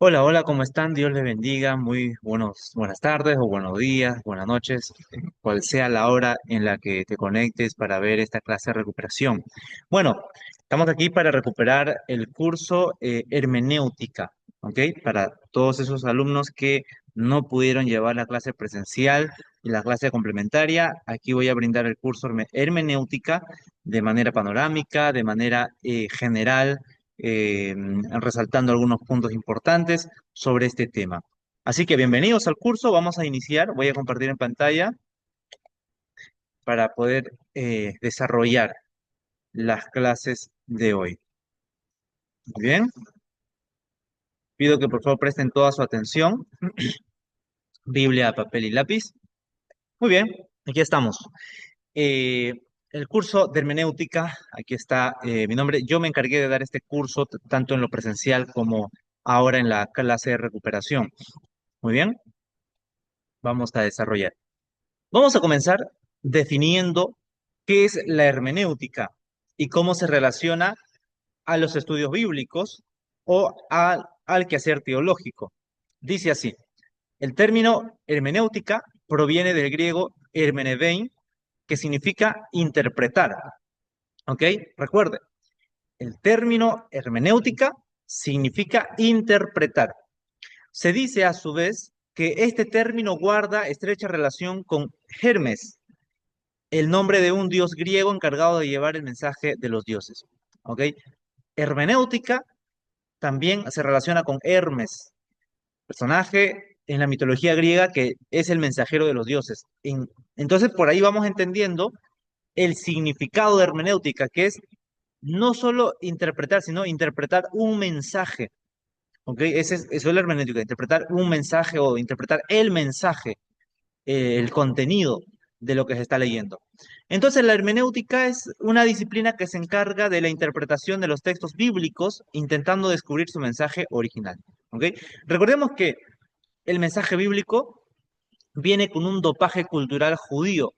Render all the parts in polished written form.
Hola, hola, ¿cómo están? Dios les bendiga. Buenas tardes o buenos días, buenas noches, cual sea la hora en la que te conectes para ver esta clase de recuperación. Bueno, estamos aquí para recuperar el curso hermenéutica, ¿ok? Para todos esos alumnos que no pudieron llevar la clase presencial y la clase complementaria, aquí voy a brindar el curso hermenéutica de manera panorámica, de manera general, resaltando algunos puntos importantes sobre este tema. Así que bienvenidos al curso, vamos a iniciar, voy a compartir en pantalla para poder desarrollar las clases de hoy. Muy bien, pido que por favor presten toda su atención, Biblia, papel y lápiz. Muy bien, aquí estamos. Eh, el curso de hermenéutica, aquí está mi nombre. Yo me encargué de dar este curso tanto en lo presencial como ahora en la clase de recuperación. Muy bien, vamos a desarrollar. Vamos a comenzar definiendo qué es la hermenéutica y cómo se relaciona a los estudios bíblicos o al quehacer teológico. Dice así, el término hermenéutica proviene del griego hermenedein, que significa interpretar. ¿Ok? Recuerde, el término hermenéutica significa interpretar. Se dice a su vez que este término guarda estrecha relación con Hermes, el nombre de un dios griego encargado de llevar el mensaje de los dioses. ¿Ok? Hermenéutica también se relaciona con Hermes, personaje en la mitología griega que es el mensajero de los dioses. Entonces, por ahí vamos entendiendo el significado de hermenéutica, que es no solo interpretar, sino interpretar un mensaje. ¿Ok? Eso es la hermenéutica, interpretar un mensaje o interpretar el mensaje, el contenido de lo que se está leyendo. Entonces, la hermenéutica es una disciplina que se encarga de la interpretación de los textos bíblicos, intentando descubrir su mensaje original. ¿Ok? Recordemos que el mensaje bíblico viene con un dopaje cultural judío,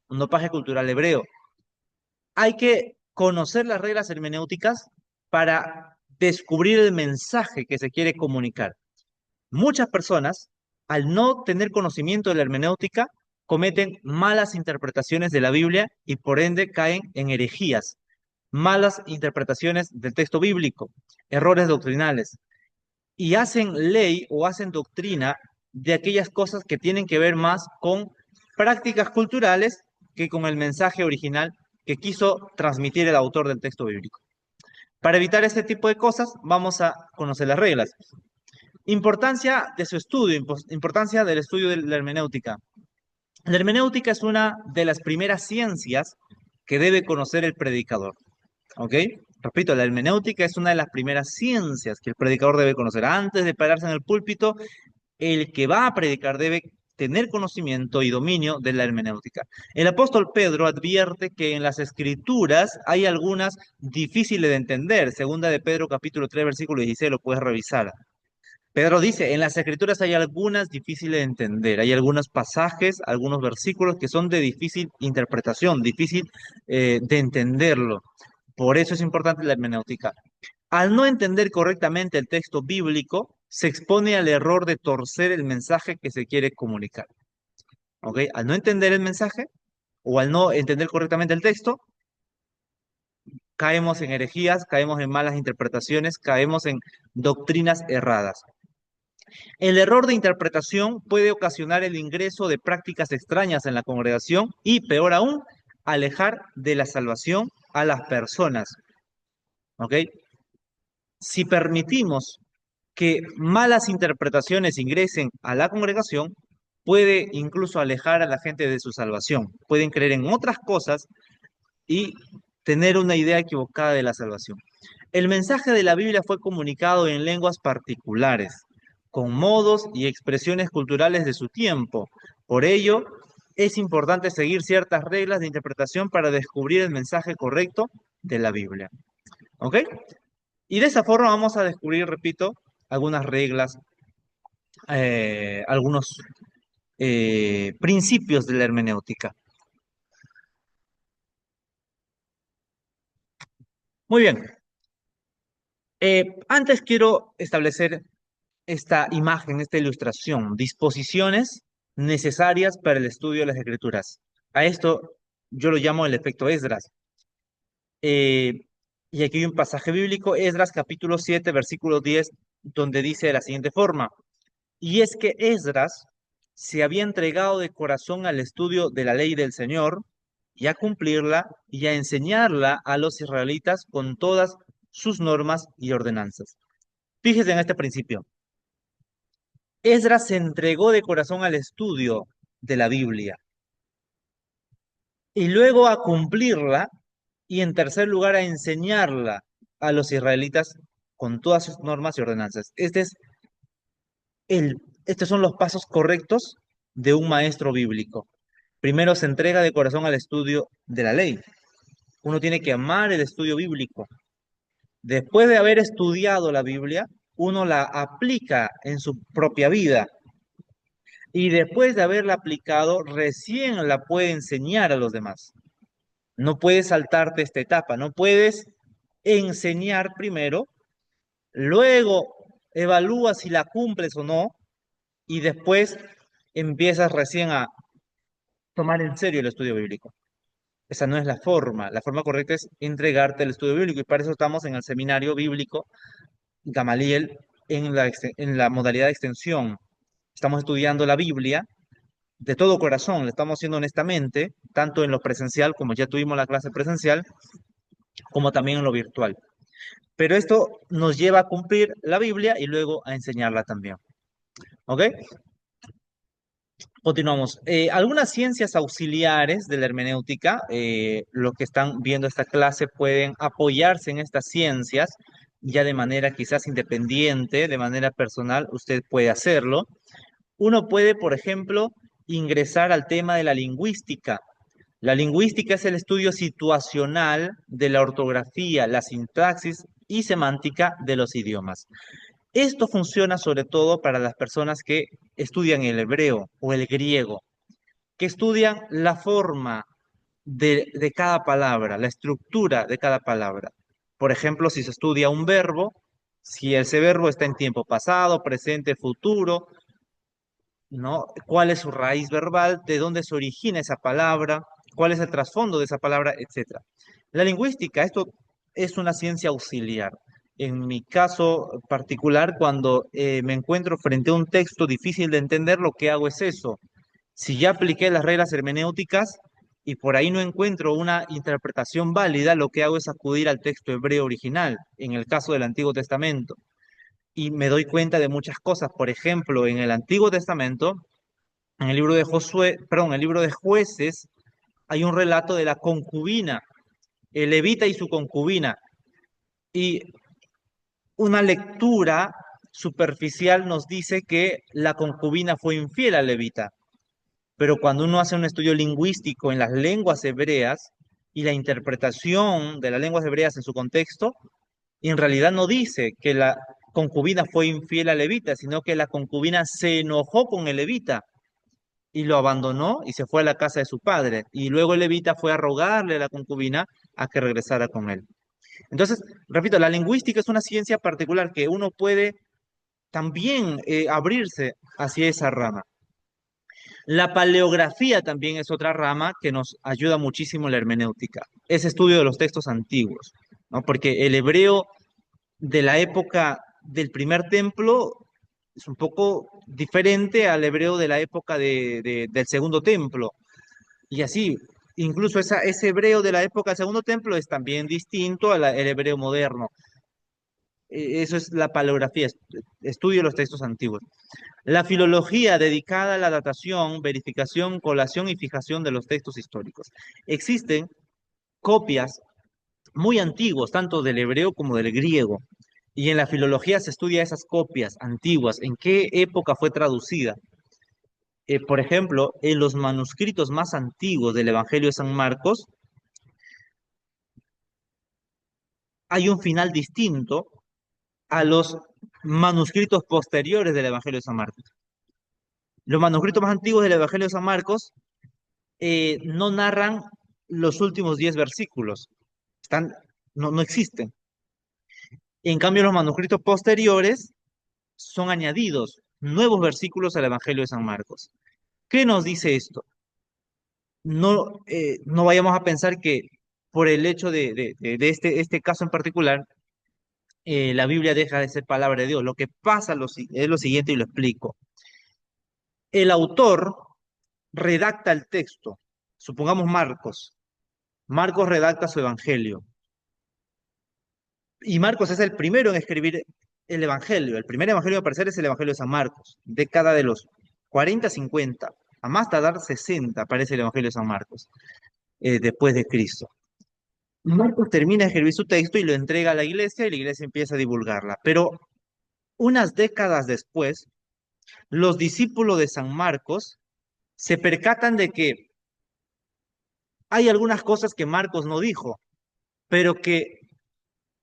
un dopaje cultural hebreo. Hay que conocer las reglas hermenéuticas para descubrir el mensaje que se quiere comunicar. Muchas personas, al no tener conocimiento de la hermenéutica, cometen malas interpretaciones de la Biblia y por ende caen en herejías, malas interpretaciones del texto bíblico, errores doctrinales, y hacen ley o hacen doctrina de aquellas cosas que tienen que ver más con prácticas culturales que con el mensaje original que quiso transmitir el autor del texto bíblico. Para evitar este tipo de cosas, vamos a conocer las reglas. Importancia de su estudio, importancia del estudio de la hermenéutica. La hermenéutica es una de las primeras ciencias que debe conocer el predicador. ¿Ok? Repito, la hermenéutica es una de las primeras ciencias que el predicador debe conocer. Antes de pararse en el púlpito, el que va a predicar debe tener conocimiento y dominio de la hermenéutica. El apóstol Pedro advierte que en las escrituras hay algunas difíciles de entender. Segunda de Pedro capítulo 3 versículo 16, lo puedes revisar. Pedro dice, en las escrituras hay algunas difíciles de entender, hay algunos pasajes, algunos versículos que son de difícil interpretación, difícil de entenderlo. Por eso es importante la hermenéutica. Al no entender correctamente el texto bíblico, se expone al error de torcer el mensaje que se quiere comunicar. ¿Ok? Al no entender el mensaje o al no entender correctamente el texto, caemos en herejías, caemos en malas interpretaciones, caemos en doctrinas erradas. El error de interpretación puede ocasionar el ingreso de prácticas extrañas en la congregación y, peor aún, alejar de la salvación a las personas. ¿Ok? Si permitimos que malas interpretaciones ingresen a la congregación, puede incluso alejar a la gente de su salvación. Pueden creer en otras cosas y tener una idea equivocada de la salvación. El mensaje de la Biblia fue comunicado en lenguas particulares, con modos y expresiones culturales de su tiempo. Por ello, es importante seguir ciertas reglas de interpretación para descubrir el mensaje correcto de la Biblia. ¿Ok? Y de esa forma vamos a descubrir, repito, algunas reglas, algunos principios de la hermenéutica. Muy bien. Antes quiero establecer esta imagen, esta ilustración, disposiciones necesarias para el estudio de las escrituras. A esto yo lo llamo el efecto Esdras. Eh, y aquí hay un pasaje bíblico, Esdras capítulo 7, versículo 10, donde dice de la siguiente forma, y es que Esdras se había entregado de corazón al estudio de la ley del Señor y a cumplirla y a enseñarla a los israelitas con todas sus normas y ordenanzas. Fíjese en este principio. Esdras se entregó de corazón al estudio de la Biblia y luego a cumplirla y en tercer lugar a enseñarla a los israelitas con todas sus normas y ordenanzas. Estos son los pasos correctos de un maestro bíblico. Primero se entrega de corazón al estudio de la ley. Uno tiene que amar el estudio bíblico. Después de haber estudiado la Biblia, uno la aplica en su propia vida. Y después de haberla aplicado, recién la puede enseñar a los demás. No puedes saltarte esta etapa, no puedes enseñar primero, luego evalúas si la cumples o no, y después empiezas recién a tomar en serio el estudio bíblico. Esa no es la forma. La forma correcta es entregarte el estudio bíblico, y para eso estamos en el seminario bíblico Gamaliel en la modalidad de extensión. Estamos estudiando la Biblia de todo corazón, lo estamos haciendo honestamente, tanto en lo presencial, como ya tuvimos la clase presencial, como también en lo virtual. Pero esto nos lleva a cumplir la Biblia y luego a enseñarla también. ¿Ok? Continuamos. Algunas ciencias auxiliares de la hermenéutica, los que están viendo esta clase pueden apoyarse en estas ciencias, ya de manera quizás independiente, de manera personal, usted puede hacerlo. Uno puede, por ejemplo, ingresar al tema de la lingüística. La lingüística es el estudio situacional de la ortografía, la sintaxis y semántica de los idiomas. Esto funciona sobre todo para las personas que estudian el hebreo o el griego, que estudian la forma de cada palabra, la estructura de cada palabra. Por ejemplo, si se estudia un verbo, si ese verbo está en tiempo pasado, presente, futuro, ¿no? ¿Cuál es su raíz verbal? ¿De dónde se origina esa palabra? ¿Cuál es el trasfondo de esa palabra? Etcétera. La lingüística, esto es una ciencia auxiliar. En mi caso particular, cuando me encuentro frente a un texto difícil de entender, lo que hago es eso. Si ya apliqué las reglas hermenéuticas y por ahí no encuentro una interpretación válida, lo que hago es acudir al texto hebreo original, en el caso del Antiguo Testamento, y me doy cuenta de muchas cosas. Por ejemplo, en el Antiguo Testamento, en el libro de Josué, perdón, en el libro de Jueces, hay un relato de la concubina, el levita y su concubina. Y una lectura superficial nos dice que la concubina fue infiel al levita. Pero cuando uno hace un estudio lingüístico en las lenguas hebreas y la interpretación de las lenguas hebreas en su contexto, en realidad no dice que la concubina fue infiel al levita, sino que la concubina se enojó con el levita y lo abandonó y se fue a la casa de su padre. Y luego el levita fue a rogarle a la concubina a que regresara con él. Entonces, repito, la lingüística es una ciencia particular que uno puede también abrirse hacia esa rama. La paleografía también es otra rama que nos ayuda muchísimo en la hermenéutica. Es estudio de los textos antiguos, ¿no? Porque el hebreo de la época del primer templo es un poco diferente al hebreo de la época del segundo templo. Y así, incluso ese hebreo de la época del segundo templo es también distinto al hebreo moderno. Eso es la paleografía, estudio de los textos antiguos. La filología dedicada a la datación, verificación, colación y fijación de los textos históricos. Existen copias muy antiguas, tanto del hebreo como del griego, y en la filología se estudia esas copias antiguas, en qué época fue traducida. Por ejemplo, en los manuscritos más antiguos del Evangelio de San Marcos hay un final distinto a los manuscritos posteriores del Evangelio de San Marcos. Los manuscritos más antiguos del Evangelio de San Marcos no narran los últimos 10 versículos. Están, no existen. En cambio, los manuscritos posteriores son añadidos nuevos versículos al Evangelio de San Marcos. ¿Qué nos dice esto? No vayamos a pensar que por el hecho de este caso en particular, la Biblia deja de ser palabra de Dios. Lo que pasa es lo siguiente y lo explico. El autor redacta el texto. Supongamos Marcos. Marcos redacta su evangelio. Y Marcos es el primero en escribir el evangelio. El primer evangelio a aparecer es el evangelio de San Marcos. Década de los 40, 50, a más tardar 60 aparece el evangelio de San Marcos, después de Cristo. Marcos termina de escribir su texto y lo entrega a la iglesia y la iglesia empieza a divulgarla. Pero unas décadas después, los discípulos de San Marcos se percatan de que hay algunas cosas que Marcos no dijo, pero que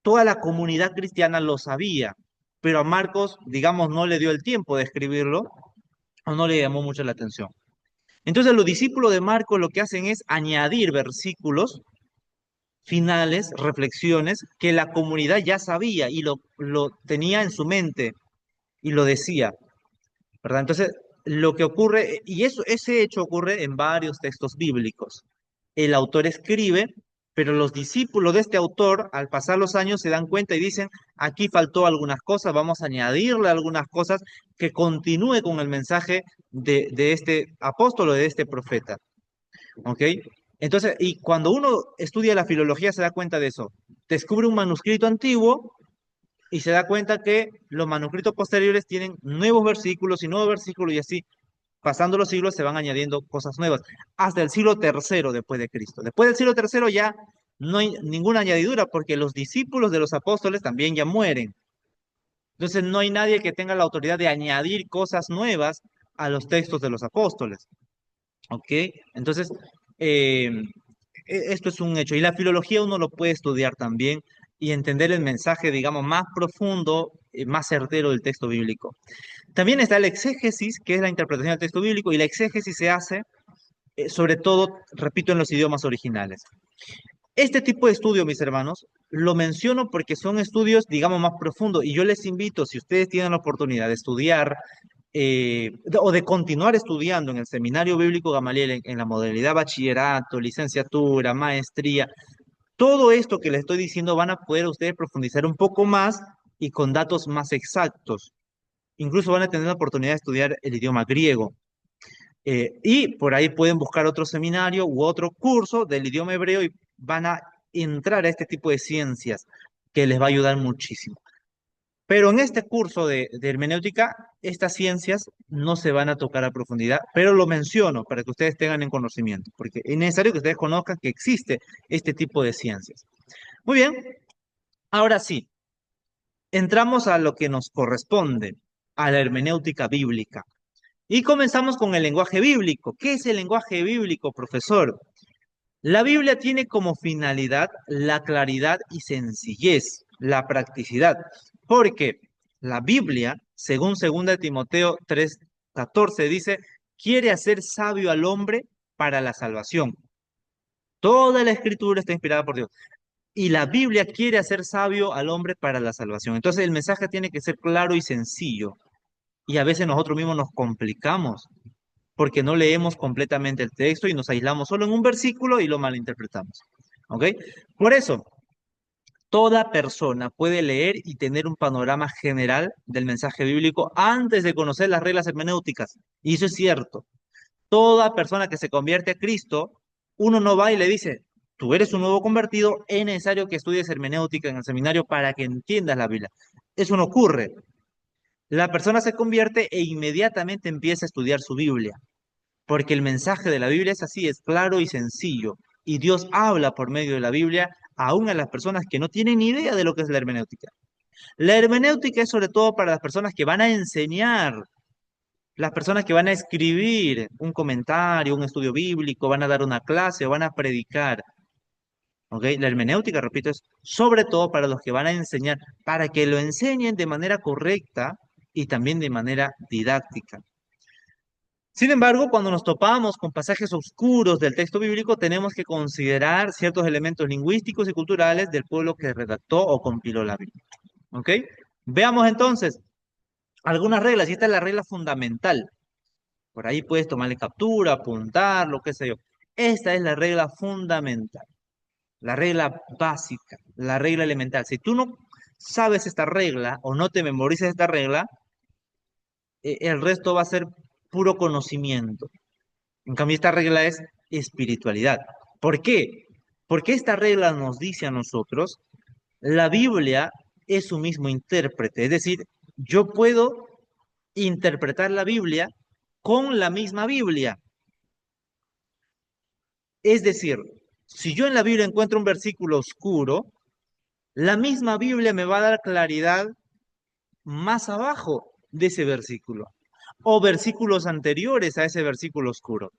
toda la comunidad cristiana lo sabía, pero a Marcos, digamos, no le dio el tiempo de escribirlo o no le llamó mucho la atención. Entonces los discípulos de Marcos lo que hacen es añadir versículos finales, reflexiones que la comunidad ya sabía y lo tenía en su mente y lo decía, ¿verdad? Entonces, lo que ocurre, y ese hecho ocurre en varios textos bíblicos. El autor escribe, pero los discípulos de este autor, al pasar los años, se dan cuenta y dicen, aquí faltó algunas cosas, vamos a añadirle algunas cosas que continúe con el mensaje de este apóstol o de este profeta. ¿Ok? Entonces, y cuando uno estudia la filología se da cuenta de eso. Descubre un manuscrito antiguo y se da cuenta que los manuscritos posteriores tienen nuevos versículos y así, pasando los siglos, se van añadiendo cosas nuevas, hasta el siglo tercero después de Cristo. Después del siglo tercero ya no hay ninguna añadidura porque los discípulos de los apóstoles también ya mueren. Entonces no hay nadie que tenga la autoridad de añadir cosas nuevas a los textos de los apóstoles. ¿Ok? Entonces, eh, esto es un hecho. Y la filología uno lo puede estudiar también y entender el mensaje, digamos, más profundo, más certero del texto bíblico. También está el exégesis, que es la interpretación del texto bíblico, y la exégesis se hace, sobre todo, repito, en los idiomas originales. Este tipo de estudio, mis hermanos, lo menciono porque son estudios, digamos, más profundos, y yo les invito, si ustedes tienen la oportunidad de estudiar o de continuar estudiando en el Seminario Bíblico Gamaliel, en la modalidad bachillerato, licenciatura, maestría, todo esto que les estoy diciendo van a poder ustedes profundizar un poco más y con datos más exactos. Incluso van a tener la oportunidad de estudiar el idioma griego. Y por ahí pueden buscar otro seminario u otro curso del idioma hebreo y van a entrar a este tipo de ciencias que les va a ayudar muchísimo. Pero en este curso de hermenéutica, estas ciencias no se van a tocar a profundidad, pero lo menciono para que ustedes tengan en conocimiento, porque es necesario que ustedes conozcan que existe este tipo de ciencias. Muy bien, ahora sí, entramos a lo que nos corresponde, a la hermenéutica bíblica. Y comenzamos con el lenguaje bíblico. ¿Qué es el lenguaje bíblico, profesor? La Biblia tiene como finalidad la claridad y sencillez, la practicidad, porque la Biblia, según 2 Timoteo 3:14, dice, quiere hacer sabio al hombre para la salvación. Toda la escritura está inspirada por Dios. Y la Biblia quiere hacer sabio al hombre para la salvación. Entonces el mensaje tiene que ser claro y sencillo. Y a veces nosotros mismos nos complicamos porque no leemos completamente el texto y nos aislamos solo en un versículo y lo malinterpretamos. ¿Ok? Por eso, toda persona puede leer y tener un panorama general del mensaje bíblico antes de conocer las reglas hermenéuticas. Y eso es cierto. Toda persona que se convierte a Cristo, uno no va y le dice, tú eres un nuevo convertido, es necesario que estudies hermenéutica en el seminario para que entiendas la Biblia. Eso no ocurre. La persona se convierte e inmediatamente empieza a estudiar su Biblia, porque el mensaje de la Biblia es así, es claro y sencillo, y Dios habla por medio de la Biblia aún a las personas que no tienen ni idea de lo que es la hermenéutica. La hermenéutica es sobre todo para las personas que van a enseñar, las personas que van a escribir un comentario, un estudio bíblico, van a dar una clase o van a predicar. ¿Ok? La hermenéutica, repito, es sobre todo para los que van a enseñar, para que lo enseñen de manera correcta y también de manera didáctica. Sin embargo, cuando nos topamos con pasajes oscuros del texto bíblico, tenemos que considerar ciertos elementos lingüísticos y culturales del pueblo que redactó o compiló la Biblia. ¿Ok? Veamos entonces, algunas reglas, y esta es la regla fundamental. Por ahí puedes tomarle captura, apuntar, lo que sé yo. Esta es la regla fundamental, la regla básica, la regla elemental. Si tú no sabes esta regla o no te memorizas esta regla, el resto va a ser puro conocimiento. En cambio, esta regla es espiritualidad. ¿Por qué? Porque esta regla nos dice a nosotros, la Biblia es su mismo intérprete. Es decir, yo puedo interpretar la Biblia con la misma Biblia. Es decir, si yo en la Biblia encuentro un versículo oscuro, la misma Biblia me va a dar claridad más abajo de ese versículo o versículos anteriores a ese versículo oscuro.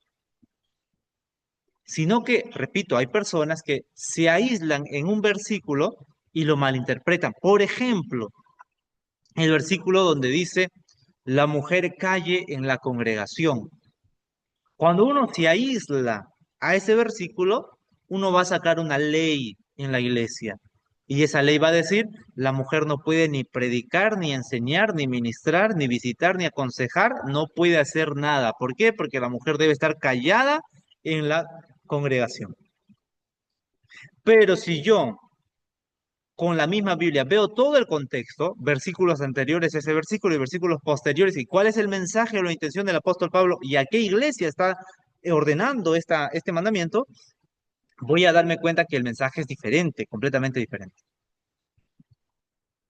Sino que, repito, hay personas que se aíslan en un versículo y lo malinterpretan. Por ejemplo, el versículo donde dice, la mujer calle en la congregación. Cuando uno se aísla a ese versículo, uno va a sacar una ley en la iglesia. Y esa ley va a decir, la mujer no puede ni predicar, ni enseñar, ni ministrar, ni visitar, ni aconsejar, no puede hacer nada. ¿Por qué? Porque la mujer debe estar callada en la congregación. Pero si yo con la misma Biblia veo todo el contexto, versículos anteriores a ese versículo y versículos posteriores, y cuál es el mensaje o la intención del apóstol Pablo y a qué iglesia está ordenando este mandamiento, voy a darme cuenta que el mensaje es diferente, completamente diferente.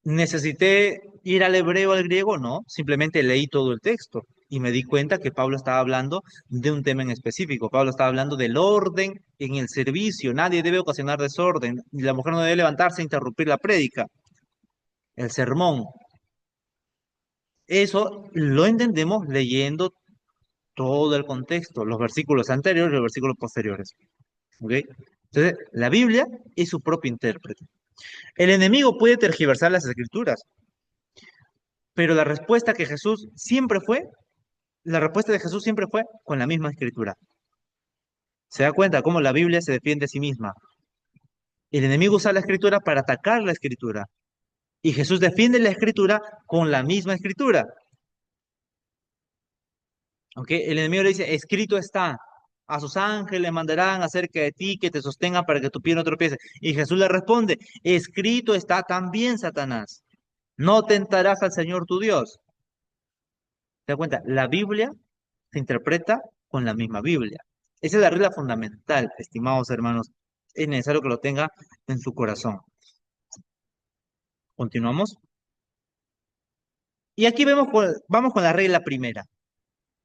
¿Necesité ir al hebreo, al griego? No, simplemente leí todo el texto y me di cuenta que Pablo estaba hablando de un tema en específico. Pablo estaba hablando del orden en el servicio. Nadie debe ocasionar desorden. Y la mujer no debe levantarse e interrumpir la prédica, el sermón. Eso lo entendemos leyendo todo el contexto, los versículos anteriores y los versículos posteriores. ¿Ok? Entonces, la Biblia es su propio intérprete. El enemigo puede tergiversar las escrituras, pero la respuesta de Jesús siempre fue con la misma escritura. ¿Se da cuenta cómo la Biblia se defiende a sí misma? El enemigo usa la escritura para atacar la escritura, y Jesús defiende la escritura con la misma escritura. ¿Ok? El enemigo le dice, escrito está, a sus ángeles mandarán acerca de ti que te sostengan para que tu pie no tropiece. Y Jesús le responde, escrito está también, Satanás, no tentarás al Señor tu Dios. ¿Te das cuenta? La Biblia se interpreta con la misma Biblia. Esa es la regla fundamental, estimados hermanos. Es necesario que lo tenga en su corazón. Continuamos. Y aquí vamos con la regla primera,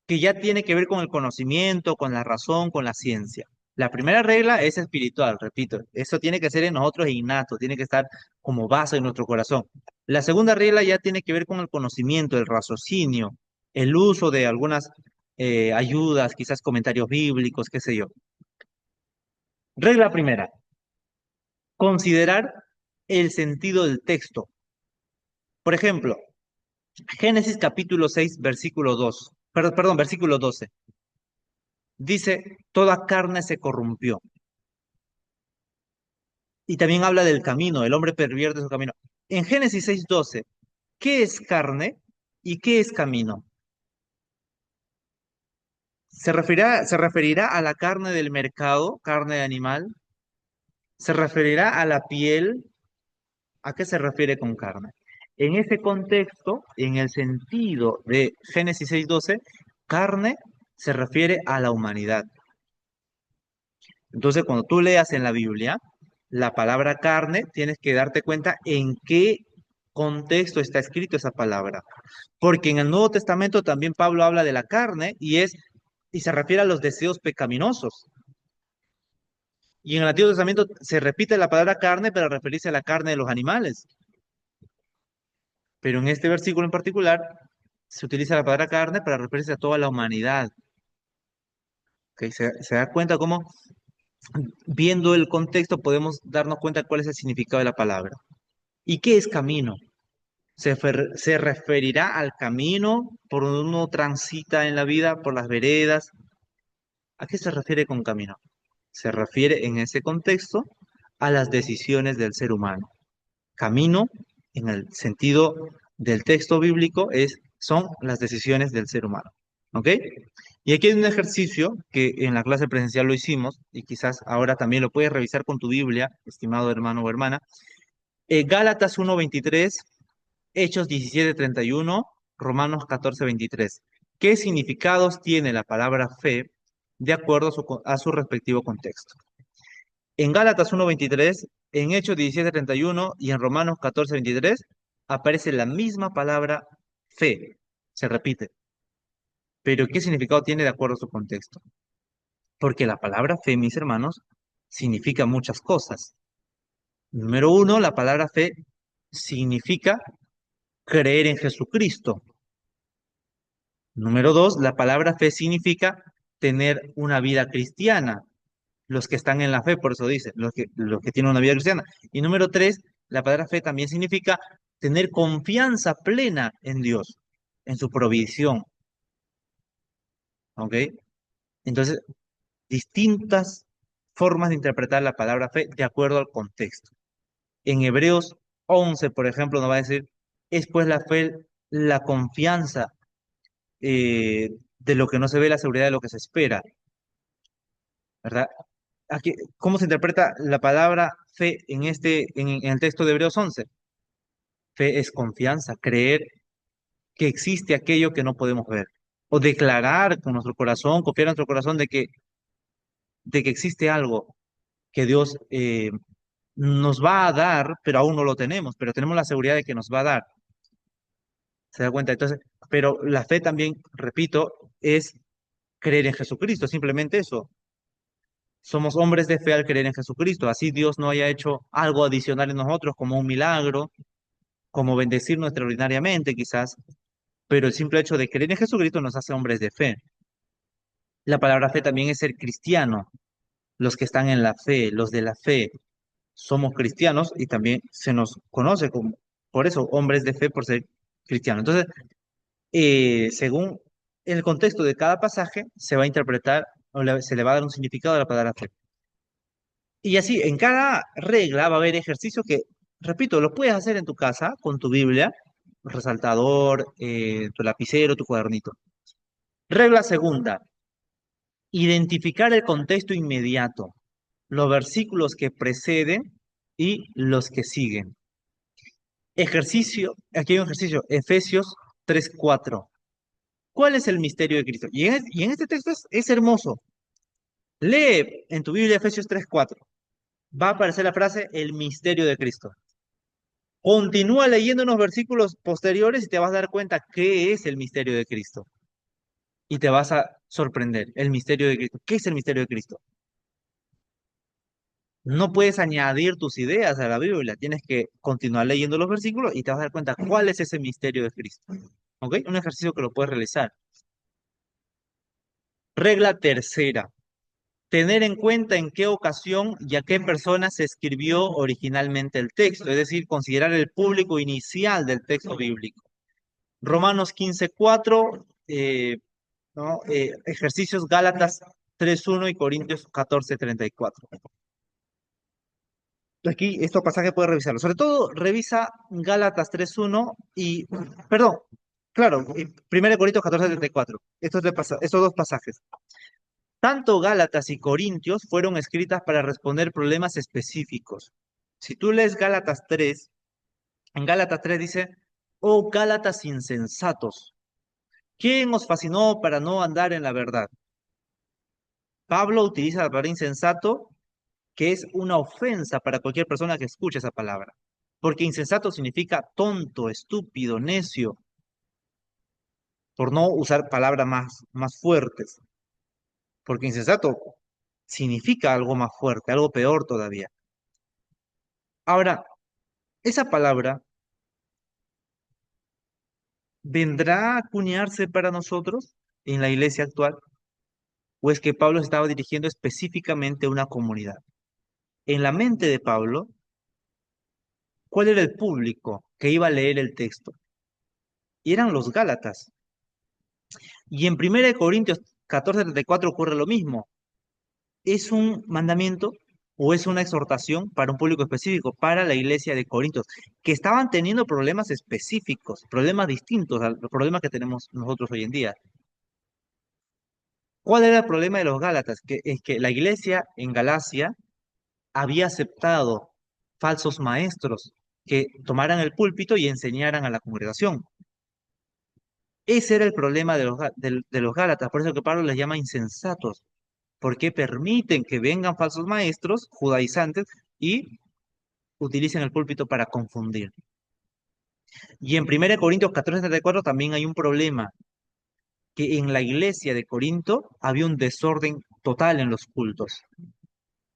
que ya tiene que ver con el conocimiento, con la razón, con la ciencia. La primera regla es espiritual, repito, eso tiene que ser en nosotros innato, tiene que estar como base en nuestro corazón. La segunda regla ya tiene que ver con el conocimiento, el raciocinio, el uso de algunas ayudas, quizás comentarios bíblicos, qué sé yo. Regla primera, considerar el sentido del texto. Por ejemplo, Génesis capítulo 6, versículo 2, perdón, versículo 12. Dice, toda carne se corrompió. Y también habla del camino, el hombre pervierte su camino. En Génesis 6:12, ¿qué es carne y qué es camino? ¿Se referirá a la carne del mercado, carne de animal? ¿Se referirá a la piel? ¿A qué se refiere con carne? En ese contexto, en el sentido de Génesis 6:12, carne se refiere a la humanidad. Entonces, cuando tú leas en la Biblia la palabra carne, tienes que darte cuenta en qué contexto está escrito esa palabra. Porque en el Nuevo Testamento también Pablo habla de la carne y se refiere a los deseos pecaminosos. Y en el Antiguo Testamento se repite la palabra carne para referirse a la carne de los animales. Pero en este versículo en particular se utiliza la palabra carne para referirse a toda la humanidad. ¿Ok? Se da cuenta cómo, viendo el contexto, podemos darnos cuenta cuál es el significado de la palabra. ¿Y qué es camino? Se referirá al camino por donde uno transita en la vida, por las veredas. ¿A qué se refiere con camino? Se refiere en ese contexto a las decisiones del ser humano. Camino, en el sentido del texto bíblico, es son las decisiones del ser humano. ¿Ok? Y aquí hay un ejercicio que en la clase presencial lo hicimos y quizás ahora también lo puedes revisar con tu Biblia, estimado hermano o hermana. Gálatas 1:23, Hechos 17:31, Romanos 14:23. ¿Qué significados tiene la palabra fe de acuerdo a su respectivo contexto? En Gálatas 1:23, en Hechos 17:31 y en Romanos 14:23 aparece la misma palabra fe. Se repite. Pero ¿qué significado tiene de acuerdo a su contexto? Porque la palabra fe, mis hermanos, significa muchas cosas. Número uno, la palabra fe significa creer en Jesucristo. Número dos, la palabra fe significa tener una vida cristiana. Los que están en la fe, por eso dice, los que tienen una vida cristiana. Y número tres, la palabra fe también significa tener confianza plena en Dios, en su provisión. ¿Ok? Entonces, distintas formas de interpretar la palabra fe de acuerdo al contexto. En Hebreos 11, por ejemplo, nos va a decir, es pues la fe, la confianza de lo que no se ve, la seguridad de lo que se espera, ¿verdad? Aquí, ¿cómo se interpreta la palabra fe en el texto de Hebreos 11? Fe es confianza, creer que existe aquello que no podemos ver, o declarar con nuestro corazón, confiar en nuestro corazón de que existe algo que Dios nos va a dar, pero aún no lo tenemos, pero tenemos la seguridad de que nos va a dar. ¿Se da cuenta? Entonces, pero la fe también, repito, es creer en Jesucristo, simplemente eso. Somos hombres de fe al creer en Jesucristo. Así Dios no haya hecho algo adicional en nosotros, como un milagro, como bendecirnos extraordinariamente, quizás, pero el simple hecho de creer en Jesucristo nos hace hombres de fe. La palabra fe también es ser cristiano. Los que están en la fe, los de la fe, somos cristianos y también se nos conoce como, por eso, hombres de fe por ser cristianos. Entonces, según el contexto de cada pasaje, se va a interpretar o se le va a dar un significado a la palabra fe. Y así, en cada regla va a haber ejercicio que, repito, lo puedes hacer en tu casa con tu Biblia, resaltador, tu lapicero, tu cuadernito. Regla segunda, identificar el contexto inmediato, los versículos que preceden y los que siguen. Ejercicio, aquí hay un ejercicio, Efesios 3:4. ¿Cuál es el misterio de Cristo? Y en este texto es hermoso. Lee en tu Biblia Efesios 3:4. Va a aparecer la frase el misterio de Cristo. Continúa leyendo unos versículos posteriores y te vas a dar cuenta qué es el misterio de Cristo. Y te vas a sorprender. El misterio de Cristo. ¿Qué es el misterio de Cristo? No puedes añadir tus ideas a la Biblia. Tienes que continuar leyendo los versículos y te vas a dar cuenta cuál es ese misterio de Cristo. ¿Ok? Un ejercicio que lo puedes realizar. Regla tercera. Tener en cuenta en qué ocasión y a qué persona se escribió originalmente el texto, es decir, considerar el público inicial del texto bíblico. Romanos 15:4, ¿no? Ejercicios Gálatas 3:1 y Corintios 14:34. Aquí estos pasajes puedes revisarlos. Sobre todo, revisa Gálatas 3:1 y, perdón, claro, y 1 Corintios 14:34. Estos dos pasajes. Tanto Gálatas y Corintios fueron escritas para responder problemas específicos. Si tú lees Gálatas 3, en Gálatas 3 dice, oh Gálatas insensatos, ¿quién os fascinó para no andar en la verdad? Pablo utiliza la palabra insensato, que es una ofensa para cualquier persona que escuche esa palabra. Porque insensato significa tonto, estúpido, necio, por no usar palabras más fuertes. Porque insensato significa algo más fuerte, algo peor todavía. Ahora, esa palabra vendrá a acuñarse para nosotros en la iglesia actual, o es que Pablo se estaba dirigiendo específicamente a una comunidad. En la mente de Pablo, ¿cuál era el público que iba a leer el texto? Y eran los Gálatas. Y en 1 Corintios 14:34 ocurre lo mismo. Es un mandamiento o es una exhortación para un público específico, para la iglesia de Corintios, que estaban teniendo problemas específicos, problemas distintos a los problemas que tenemos nosotros hoy en día. ¿Cuál era el problema de los Gálatas? Que es que la iglesia en Galacia había aceptado falsos maestros que tomaran el púlpito y enseñaran a la congregación. Ese era el problema de de los Gálatas, por eso que Pablo les llama insensatos, porque permiten que vengan falsos maestros judaizantes y utilicen el púlpito para confundir. Y en 1 Corintios 14:34 también hay un problema, que en la iglesia de Corinto había un desorden total en los cultos.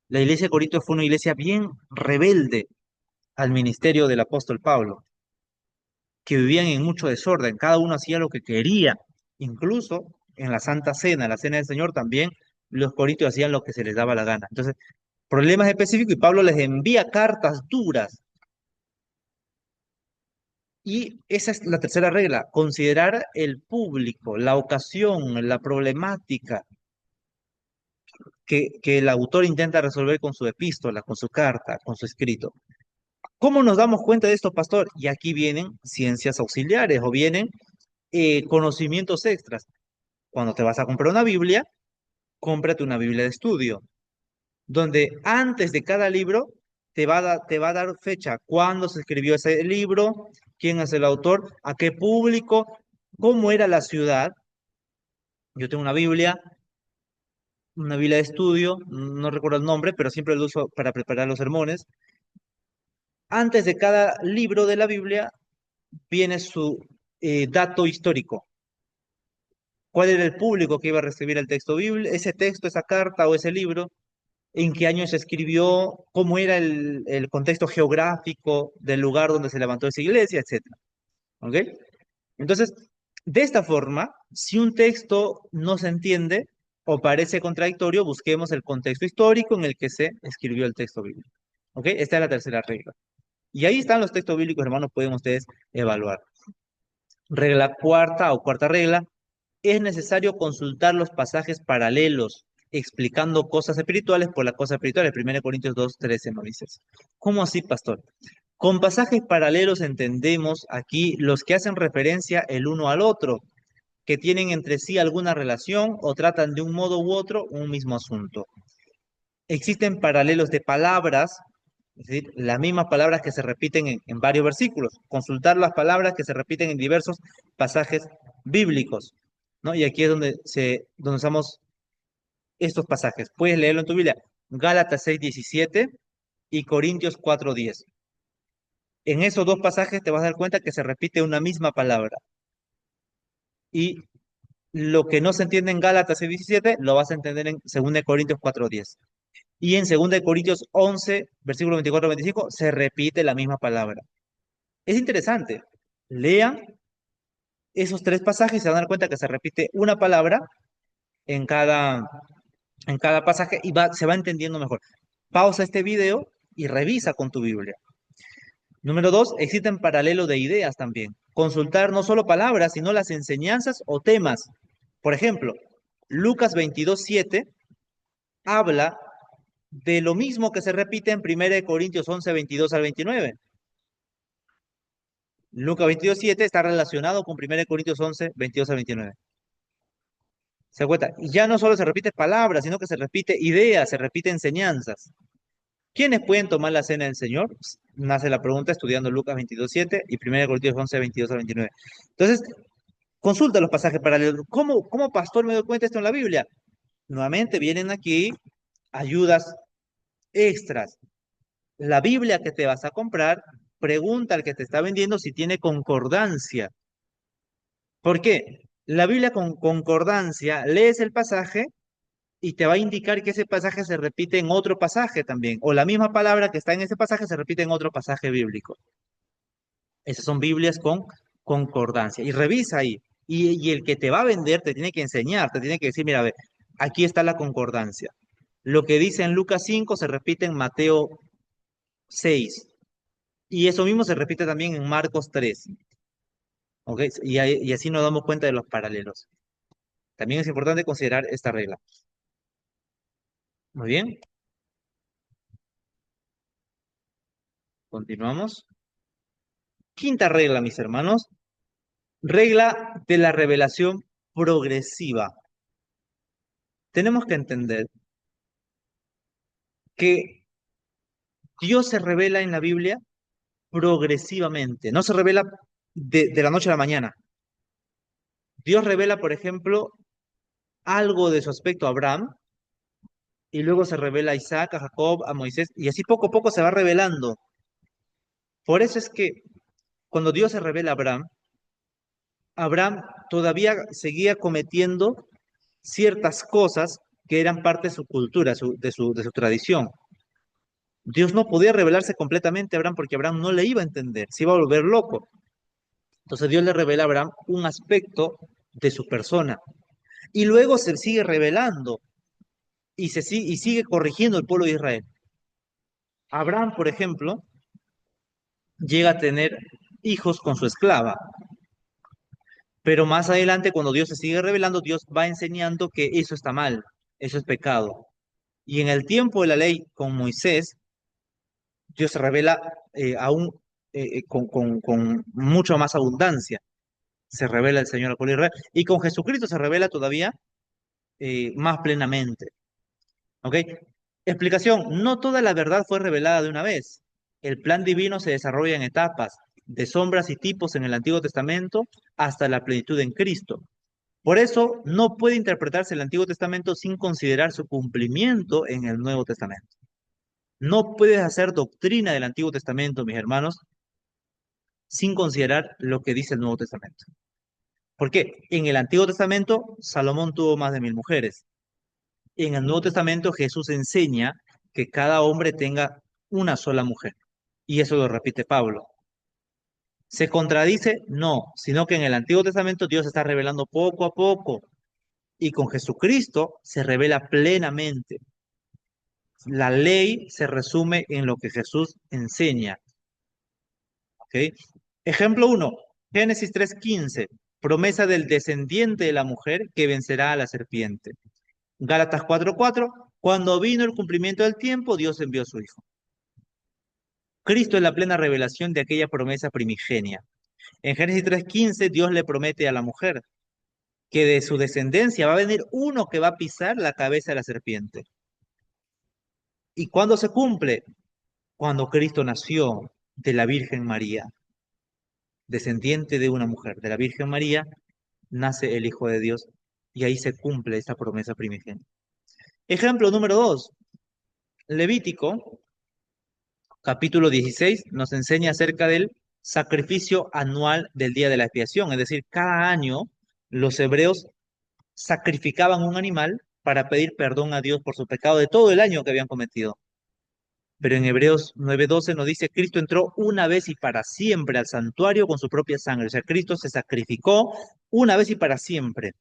La iglesia de Corinto fue una iglesia bien rebelde al ministerio del apóstol Pablo, que vivían en mucho desorden, cada uno hacía lo que quería, incluso en la Santa Cena, la Cena del Señor, también los corintios hacían lo que se les daba la gana. Entonces, problemas específicos y Pablo les envía cartas duras. Y esa es la tercera regla, considerar el público, la ocasión, la problemática que el autor intenta resolver con su epístola, con su carta, con su escrito. ¿Cómo nos damos cuenta de esto, pastor? Y aquí vienen ciencias auxiliares o vienen conocimientos extras. Cuando te vas a comprar una Biblia, cómprate una Biblia de estudio, donde antes de cada libro te va a dar fecha, cuándo se escribió ese libro, quién es el autor, a qué público, cómo era la ciudad. Yo tengo una Biblia de estudio, no recuerdo el nombre, pero siempre lo uso para preparar los sermones. Antes de cada libro de la Biblia viene su dato histórico. ¿Cuál era el público que iba a recibir el texto bíblico, ese texto, esa carta o ese libro? ¿En qué año se escribió? ¿Cómo era el contexto geográfico del lugar donde se levantó esa iglesia, etcétera? ¿Ok? Entonces, de esta forma, si un texto no se entiende o parece contradictorio, busquemos el contexto histórico en el que se escribió el texto bíblico. ¿Ok? Esta es la tercera regla. Y ahí están los textos bíblicos, hermanos, pueden ustedes evaluar. Regla cuarta o cuarta regla, es necesario consultar los pasajes paralelos, explicando cosas espirituales por las cosas espirituales. 1 Corintios 2:13 nos dice eso. ¿Cómo así, pastor? Con pasajes paralelos entendemos aquí los que hacen referencia el uno al otro, que tienen entre sí alguna relación o tratan de un modo u otro un mismo asunto. Existen paralelos de palabras, es decir, las mismas palabras que se repiten en varios versículos. Consultar las palabras que se repiten en diversos pasajes bíblicos, ¿no? Y aquí es donde usamos estos pasajes. Puedes leerlo en tu Biblia. Gálatas 6:17 y Corintios 4:10. En esos dos pasajes te vas a dar cuenta que se repite una misma palabra. Y lo que no se entiende en Gálatas 6:17 lo vas a entender en 2 Corintios 4:10. Y en 2 Corintios 11, versículo 24-25, se repite la misma palabra. Es interesante. Lean esos tres pasajes y se van a dar cuenta que se repite una palabra en en cada pasaje y se va entendiendo mejor. Pausa este video y revisa con tu Biblia. Número dos, existen paralelos de ideas también. Consultar no solo palabras, sino las enseñanzas o temas. Por ejemplo, Lucas 22:7 habla de lo mismo que se repite en 1 Corintios 11, 22 al 29. Lucas 22:7 está relacionado con 1 Corintios 11, 22 al 29. ¿Se da cuenta? Y ya no solo se repite palabras, sino que se repite ideas, se repite enseñanzas. ¿Quiénes pueden tomar la cena del Señor? Nace la pregunta estudiando Lucas 22:7 y 1 Corintios 11, 22 al 29. Entonces, consulta los pasajes paralelos. ¿Cómo pastor me doy cuenta de esto en la Biblia? Nuevamente vienen aquí ayudas extras. La Biblia que te vas a comprar, pregunta al que te está vendiendo si tiene concordancia. ¿Por qué? La Biblia con concordancia, lees el pasaje y te va a indicar que ese pasaje se repite en otro pasaje también, o la misma palabra que está en ese pasaje se repite en otro pasaje bíblico. Esas son Biblias con concordancia. Y revisa ahí. Y el que te va a vender te tiene que enseñar, te tiene que decir, mira, a ver, aquí está la concordancia. Lo que dice en Lucas 5 se repite en Mateo 6. Y eso mismo se repite también en Marcos 3. ¿Ok? Y así nos damos cuenta de los paralelos. También es importante considerar esta regla. Muy bien. Continuamos. Quinta regla, mis hermanos. Regla de la revelación progresiva. Tenemos que entender que Dios se revela en la Biblia progresivamente, no se revela de la noche a la mañana. Dios revela, por ejemplo, algo de su aspecto a Abraham y luego se revela a Isaac, a Jacob, a Moisés y así poco a poco se va revelando. Por eso es que cuando Dios se revela a Abraham, Abraham todavía seguía cometiendo ciertas cosas que eran parte de su cultura, de su tradición. Dios no podía revelarse completamente a Abraham porque Abraham no le iba a entender, se iba a volver loco. Entonces Dios le revela a Abraham un aspecto de su persona y luego se sigue revelando y sigue corrigiendo el pueblo de Israel. Abraham, por ejemplo, llega a tener hijos con su esclava, pero más adelante cuando Dios se sigue revelando, Dios va enseñando que eso está mal, eso es pecado. Y en el tiempo de la ley con Moisés, Dios se revela aún con mucho más abundancia. Se revela el Señor al pueblo de Israel. Y con Jesucristo se revela todavía más plenamente. ¿Ok? Explicación. No toda la verdad fue revelada de una vez. El plan divino se desarrolla en etapas, de sombras y tipos en el Antiguo Testamento hasta la plenitud en Cristo. Por eso no puede interpretarse el Antiguo Testamento sin considerar su cumplimiento en el Nuevo Testamento. No puedes hacer doctrina del Antiguo Testamento, mis hermanos, sin considerar lo que dice el Nuevo Testamento. ¿Por qué? En el Antiguo Testamento, Salomón tuvo más de 1000 mujeres. En el Nuevo Testamento, Jesús enseña que cada hombre tenga una sola mujer. Y eso lo repite Pablo. ¿Se contradice? No, sino que en el Antiguo Testamento Dios está revelando poco a poco y con Jesucristo se revela plenamente. La ley se resume en lo que Jesús enseña. ¿Ok? Ejemplo uno, Génesis 3:15, promesa del descendiente de la mujer que vencerá a la serpiente. Gálatas 4:4, cuando vino el cumplimiento del tiempo, Dios envió a su Hijo. Cristo es la plena revelación de aquella promesa primigenia. En Génesis 3:15, Dios le promete a la mujer que de su descendencia va a venir uno que va a pisar la cabeza de la serpiente. ¿Y cuándo se cumple? Cuando Cristo nació de la Virgen María, descendiente de una mujer, de la Virgen María, nace el Hijo de Dios y ahí se cumple esta promesa primigenia. Ejemplo número 2, Levítico, capítulo 16, nos enseña acerca del sacrificio anual del día de la expiación, es decir, cada año los hebreos sacrificaban un animal para pedir perdón a Dios por su pecado de todo el año que habían cometido. Pero en Hebreos 9:12 nos dice, Cristo entró una vez y para siempre al santuario con su propia sangre. O sea, Cristo se sacrificó una vez y para siempre.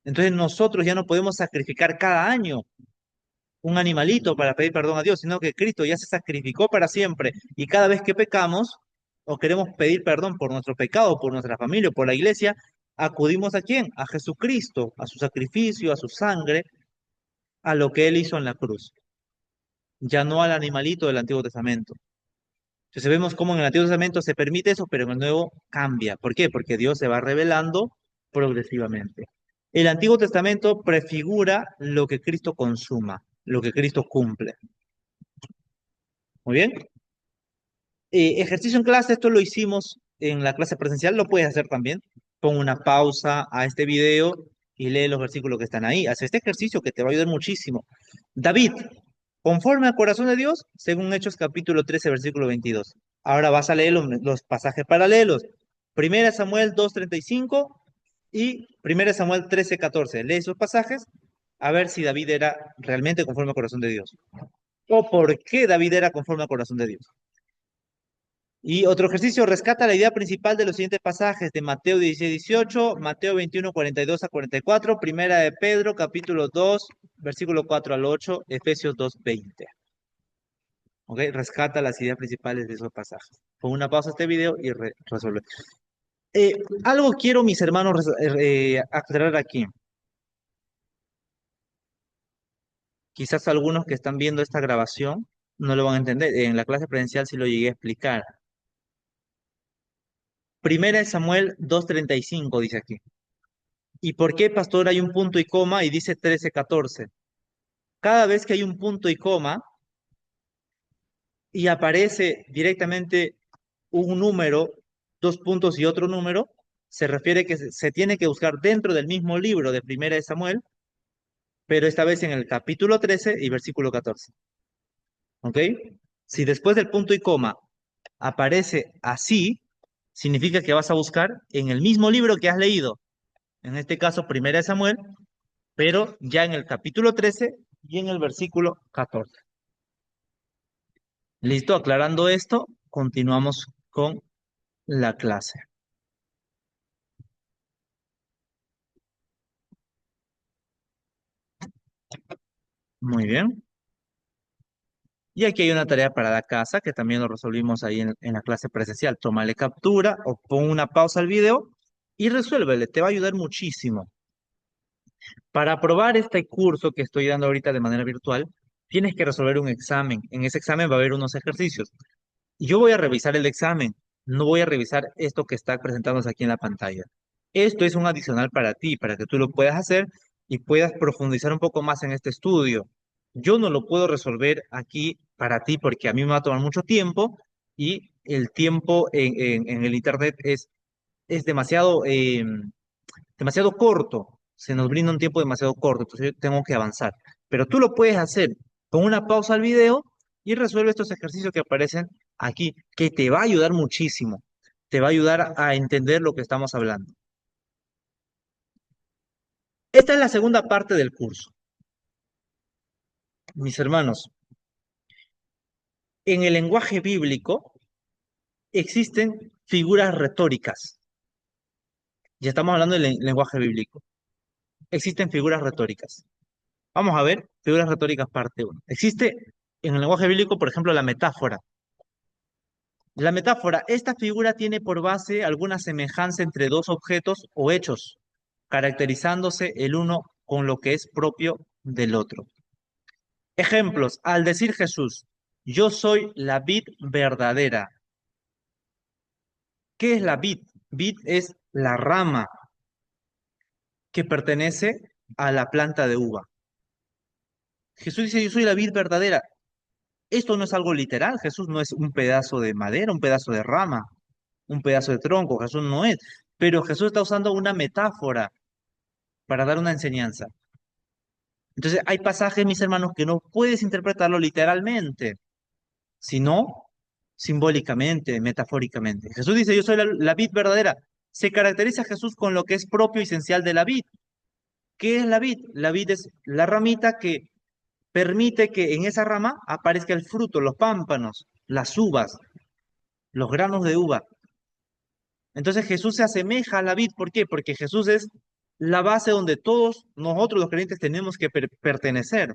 Entonces nosotros ya no podemos sacrificar cada año un animalito para pedir perdón a Dios, sino que Cristo ya se sacrificó para siempre. Y cada vez que pecamos o queremos pedir perdón por nuestro pecado, por nuestra familia, por la iglesia, acudimos ¿a quién? A Jesucristo, a su sacrificio, a su sangre, a lo que Él hizo en la cruz, ya no al animalito del Antiguo Testamento. Entonces vemos cómo en el Antiguo Testamento se permite eso, pero en el Nuevo cambia. ¿Por qué? Porque Dios se va revelando progresivamente. El Antiguo Testamento prefigura lo que Cristo consuma, lo que Cristo cumple. Muy bien. Ejercicio en clase, esto lo hicimos en la clase presencial, lo puedes hacer también. Pon una pausa a este video y lee los versículos que están ahí. Haz este ejercicio que te va a ayudar muchísimo. David, conforme al corazón de Dios, según Hechos capítulo 13, versículo 22. Ahora vas a leer los pasajes paralelos. 1 Samuel 2:35 y 1 Samuel 13:14. Lee esos pasajes a ver si David era realmente conforme al corazón de Dios. O por qué David era conforme al corazón de Dios. Y otro ejercicio, rescata la idea principal de los siguientes pasajes de Mateo 16:18, Mateo 21:42-44, Primera de Pedro, capítulo 2, versículo 4 al 8, Efesios 2:20. ¿Ok? Rescata las ideas principales de esos pasajes. Pon una pausa a este video y resuelve. Eh, Algo quiero, mis hermanos, aclarar aquí. Quizás algunos que están viendo esta grabación no lo van a entender. En la clase presencial sí lo llegué a explicar. Primera de Samuel 2:35 dice aquí. ¿Y por qué, pastor, hay un punto y coma y dice 13:14? Cada vez que hay un punto y coma y aparece directamente un número, dos puntos y otro número, se refiere que se tiene que buscar dentro del mismo libro de Primera de Samuel, pero esta vez en el capítulo 13 y versículo 14. ¿Ok? Si después del punto y coma aparece así, significa que vas a buscar en el mismo libro que has leído, en este caso Primera de Samuel, pero ya en el capítulo 13 y en el versículo 14. Listo, aclarando esto, continuamos con la clase. Muy bien. Y aquí hay una tarea para la casa que también lo resolvimos ahí en la clase presencial. Tómale captura o pon una pausa al video y resuélvele. Te va a ayudar muchísimo. Para aprobar este curso que estoy dando ahorita de manera virtual, tienes que resolver un examen. En ese examen va a haber unos ejercicios. Yo voy a revisar el examen, no voy a revisar esto que está presentándose aquí en la pantalla. Esto es un adicional para ti, para que tú lo puedas hacer y puedas profundizar un poco más en este estudio. Yo no lo puedo resolver aquí para ti porque a mí me va a tomar mucho tiempo y el tiempo en el Internet es demasiado, demasiado corto. Se nos brinda un tiempo demasiado corto, entonces yo tengo que avanzar. Pero tú lo puedes hacer con una pausa al video y resuelve estos ejercicios que aparecen aquí, que te va a ayudar muchísimo. Te va a ayudar a entender lo que estamos hablando. Esta es la segunda parte del curso. Mis hermanos, en el lenguaje bíblico existen figuras retóricas. Ya estamos hablando del lenguaje bíblico. Existen figuras retóricas. Vamos a ver, figuras retóricas parte uno. Existe en el lenguaje bíblico, por ejemplo, la metáfora. La metáfora, esta figura tiene por base alguna semejanza entre dos objetos o hechos, caracterizándose el uno con lo que es propio del otro. Ejemplos, al decir Jesús, yo soy la vid verdadera. ¿Qué es la vid? Vid es la rama que pertenece a la planta de uva. Jesús dice, yo soy la vid verdadera. Esto no es algo literal, Jesús no es un pedazo de madera, un pedazo de rama, un pedazo de tronco, Jesús no es. Pero Jesús está usando una metáfora para dar una enseñanza. Entonces, hay pasajes, mis hermanos, que no puedes interpretarlo literalmente, sino simbólicamente, metafóricamente. Jesús dice, yo soy la vid verdadera. Se caracteriza Jesús con lo que es propio y esencial de la vid. ¿Qué es la vid? La vid es la ramita que permite que en esa rama aparezca el fruto, los pámpanos, las uvas, los granos de uva. Entonces Jesús se asemeja a la vid. ¿Por qué? Porque Jesús es la base donde todos nosotros los creyentes tenemos que pertenecer.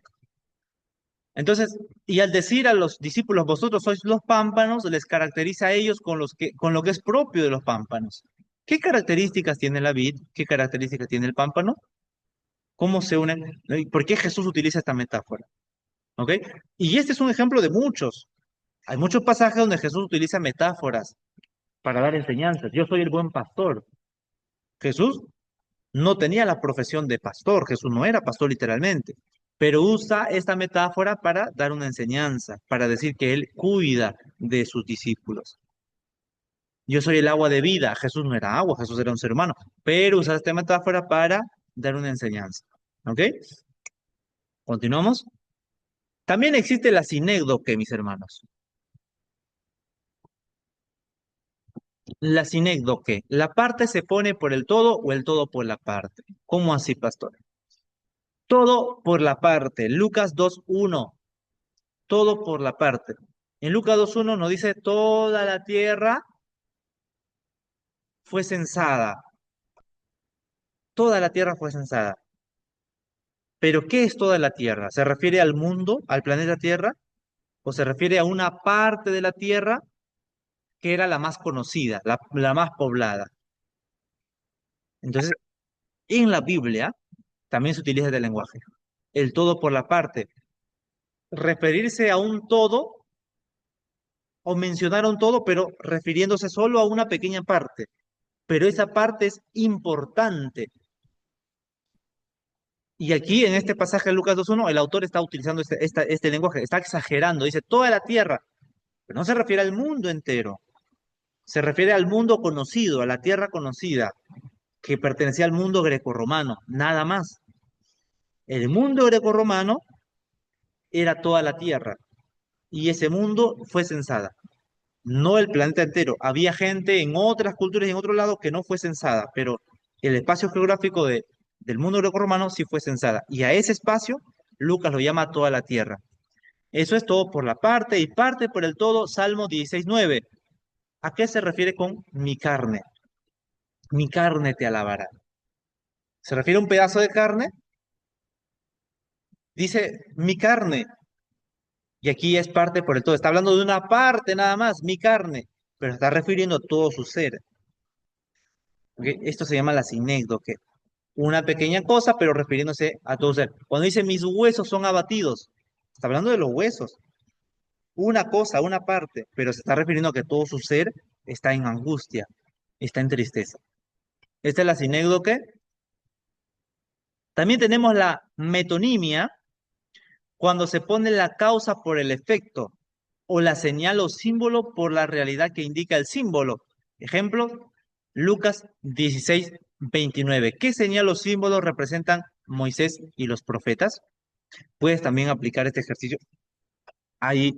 Entonces, y al decir a los discípulos, vosotros sois los pámpanos, les caracteriza a ellos con lo que es propio de los pámpanos. ¿Qué características tiene la vid? ¿Qué características tiene el pámpano? ¿Cómo se unen? ¿No? ¿Y por qué Jesús utiliza esta metáfora? ¿Ok? Y este es un ejemplo de muchos. Hay muchos pasajes donde Jesús utiliza metáforas para dar enseñanzas. Yo soy el buen pastor. Jesús no tenía la profesión de pastor, Jesús no era pastor literalmente, pero usa esta metáfora para dar una enseñanza, para decir que él cuida de sus discípulos. Yo soy el agua de vida, Jesús no era agua, Jesús era un ser humano, pero usa esta metáfora para dar una enseñanza. ¿Ok? ¿Continuamos? También existe la sinécdoque, mis hermanos. La sinécdoque, la parte se pone por el todo o el todo por la parte. ¿Cómo así, pastor? Todo por la parte. Lucas 2:1. Todo por la parte. En Lucas 2:1 nos dice, toda la tierra fue censada. Toda la tierra fue censada. Pero ¿qué es toda la tierra? ¿Se refiere al mundo, al planeta Tierra? ¿O se refiere a una parte de la tierra que era la más conocida, la más poblada? Entonces, en la Biblia también se utiliza este lenguaje. El todo por la parte. referirse a un todo o mencionar un todo, pero refiriéndose solo a una pequeña parte. Pero esa parte es importante. Y aquí en este pasaje de Lucas 2.1, el autor está utilizando este lenguaje, está exagerando, dice toda la tierra, pero no se refiere al mundo entero, se refiere al mundo conocido, a la tierra conocida, que pertenecía al mundo grecorromano, nada más. El mundo grecorromano era toda la tierra y ese mundo fue censada, no el planeta entero. Había gente en otras culturas y en otro lado que no fue censada, pero el espacio geográfico del mundo grecorromano sí fue censada. Y a ese espacio Lucas lo llama toda la tierra. Eso es todo por la parte y parte por el todo, Salmo 16:9. ¿A qué se refiere con mi carne? Mi carne te alabará. ¿Se refiere a un pedazo de carne? Dice mi carne. Y aquí es parte por el todo. Está hablando de una parte nada más, mi carne, pero está refiriendo a todo su ser. ¿Ok? Esto se llama la sinécdoque. Una pequeña cosa, pero refiriéndose a todo ser. Cuando dice mis huesos son abatidos, está hablando de los huesos. Una cosa, una parte, pero se está refiriendo a que todo su ser está en angustia, está en tristeza. Esta es la sinécdoque. También tenemos la metonimia, cuando se pone la causa por el efecto, o la señal o símbolo por la realidad que indica el símbolo. Ejemplo, Lucas 16:29. ¿Qué señal o símbolo representan Moisés y los profetas? Puedes también aplicar este ejercicio ahí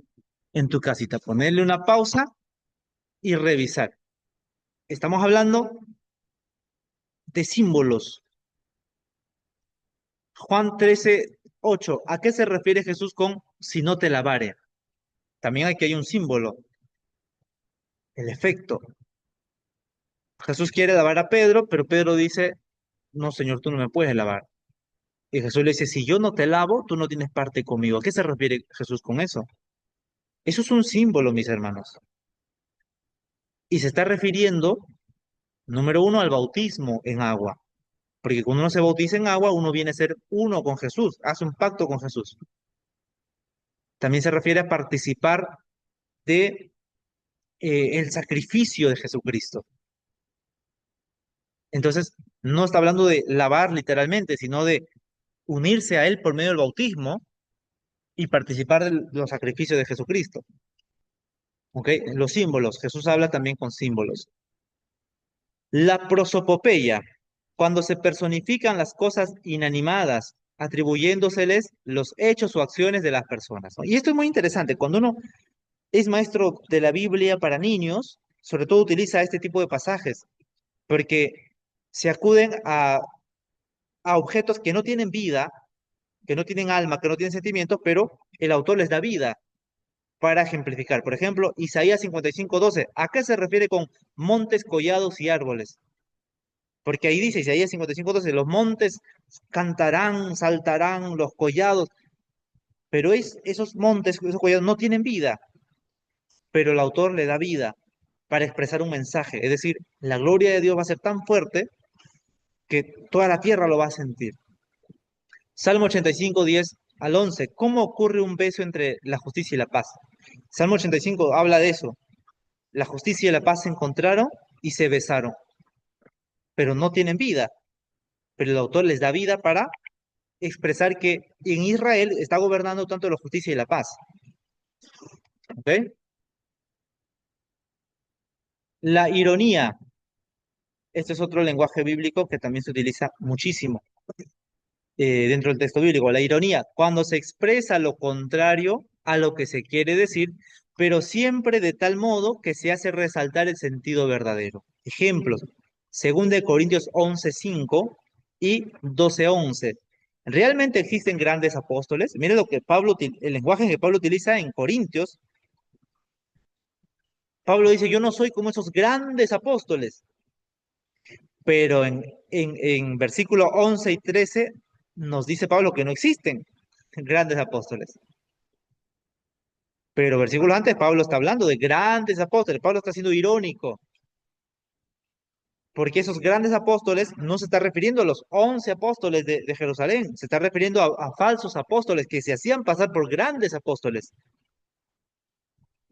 en tu casita, ponerle una pausa y revisar. Estamos hablando de símbolos. Juan 13:8. ¿A qué se refiere Jesús con si no te lavare? También aquí hay un símbolo, el efecto. Jesús quiere lavar a Pedro, pero Pedro dice, no, Señor, tú no me puedes lavar. Y Jesús le dice, si yo no te lavo, tú no tienes parte conmigo. ¿A qué se refiere Jesús con eso? Eso es un símbolo, mis hermanos. Y se está refiriendo, número uno, al bautismo en agua. Porque cuando uno se bautiza en agua, uno viene a ser uno con Jesús, hace un pacto con Jesús. También se refiere a participar de el sacrificio de Jesucristo. Entonces, no está hablando de lavar literalmente, sino de unirse a Él por medio del bautismo y participar de los sacrificios de Jesucristo. ¿Ok? Los símbolos, Jesús habla también con símbolos. La prosopopeya, cuando se personifican las cosas inanimadas, atribuyéndoseles los hechos o acciones de las personas, ¿no? Y esto es muy interesante. Cuando uno es maestro de la Biblia para niños, sobre todo utiliza este tipo de pasajes, porque se acuden a objetos que no tienen vida, que no tienen alma, que no tienen sentimientos, pero el autor les da vida para ejemplificar. Por ejemplo, Isaías 55:12. ¿A qué se refiere con montes, collados y árboles? Porque ahí dice Isaías 55:12, los montes cantarán, saltarán, los collados, pero esos montes, esos collados no tienen vida, pero el autor le da vida para expresar un mensaje. Es decir, la gloria de Dios va a ser tan fuerte que toda la tierra lo va a sentir. Salmo 85:10 al 11. ¿Cómo ocurre un beso entre la justicia y la paz? Salmo 85 habla de eso. La justicia y la paz se encontraron y se besaron, pero no tienen vida. Pero el autor les da vida para expresar que en Israel está gobernando tanto la justicia y la paz. ¿Ok? La ironía, este es otro lenguaje bíblico que también se utiliza muchísimo dentro del texto bíblico. La ironía, cuando se expresa lo contrario a lo que se quiere decir, pero siempre de tal modo que se hace resaltar el sentido verdadero. Ejemplos, 2 Corintios 11:5 y 12:11. ¿Realmente existen grandes apóstoles? Mire lo que el lenguaje que Pablo utiliza en Corintios. Pablo dice, yo no soy como esos grandes apóstoles, pero en versículos 11 y 13 nos dice Pablo que no existen grandes apóstoles. Pero versículos antes Pablo está hablando de grandes apóstoles, Pablo está siendo irónico. porque esos grandes apóstoles no se está refiriendo a los 11 apóstoles de Jerusalén, se está refiriendo a falsos apóstoles que se hacían pasar por grandes apóstoles.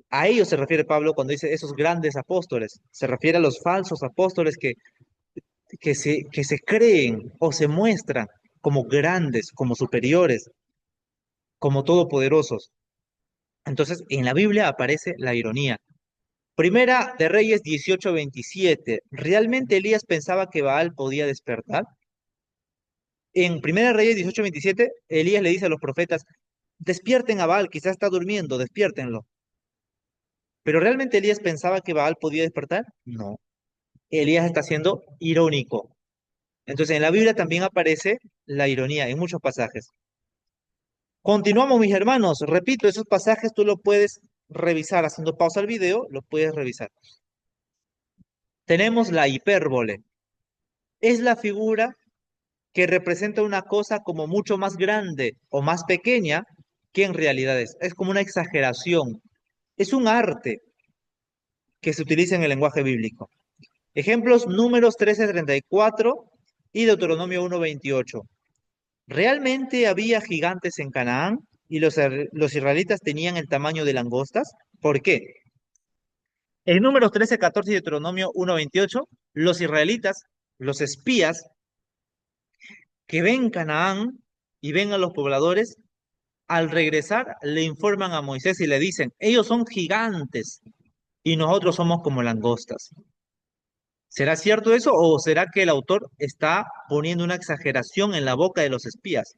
A ellos se refiere Pablo cuando dice esos grandes apóstoles. Se refiere a los falsos apóstoles que se creen o se muestran como grandes, como superiores, como todopoderosos. Entonces, en la Biblia aparece la ironía. Primera de Reyes 18:27. ¿Realmente Elías pensaba que Baal podía despertar? En Primera de Reyes 18:27, Elías le dice a los profetas, despierten a Baal, quizás está durmiendo, despiértenlo. ¿Pero realmente Elías pensaba que Baal podía despertar? No. Elías está siendo irónico. Entonces, en la Biblia también aparece la ironía en muchos pasajes. Continuamos, mis hermanos. Repito, esos pasajes tú lo puedes revisar haciendo pausa al video, lo puedes revisar. Tenemos la hipérbole. Es la figura que representa una cosa como mucho más grande o más pequeña que en realidad es. Es como una exageración. Es un arte que se utiliza en el lenguaje bíblico. Ejemplos, Números 13:34 y Deuteronomio 1:28. ¿Realmente había gigantes en Canaán y los israelitas tenían el tamaño de langostas? ¿Por qué? En Números 13:14 y Deuteronomio 1:28, los israelitas, los espías que ven Canaán y ven a los pobladores, al regresar le informan a Moisés y le dicen, ellos son gigantes y nosotros somos como langostas. ¿Será cierto eso o será que el autor está poniendo una exageración en la boca de los espías?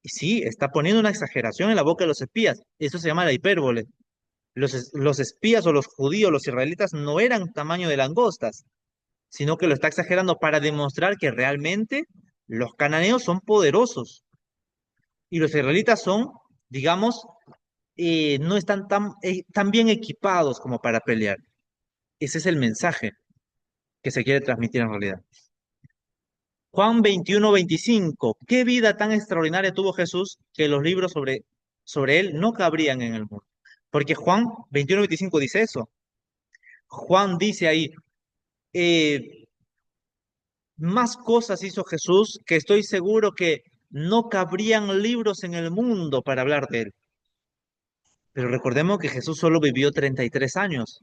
Y sí, está poniendo una exageración en la boca de los espías. Eso se llama la hipérbole. Los espías o los judíos, los israelitas, no eran tamaño de langostas, sino que lo está exagerando para demostrar que realmente los cananeos son poderosos y los israelitas son, digamos, no están tan bien equipados como para pelear. Ese es el mensaje que se quiere transmitir en realidad. Juan 21:25. ¿Qué vida tan extraordinaria tuvo Jesús que los libros sobre él no cabrían en el mundo? Porque Juan 21:25 dice eso. Juan dice ahí, eh, más cosas hizo Jesús que estoy seguro que no cabrían libros en el mundo para hablar de él. Pero recordemos que Jesús solo vivió 33 años.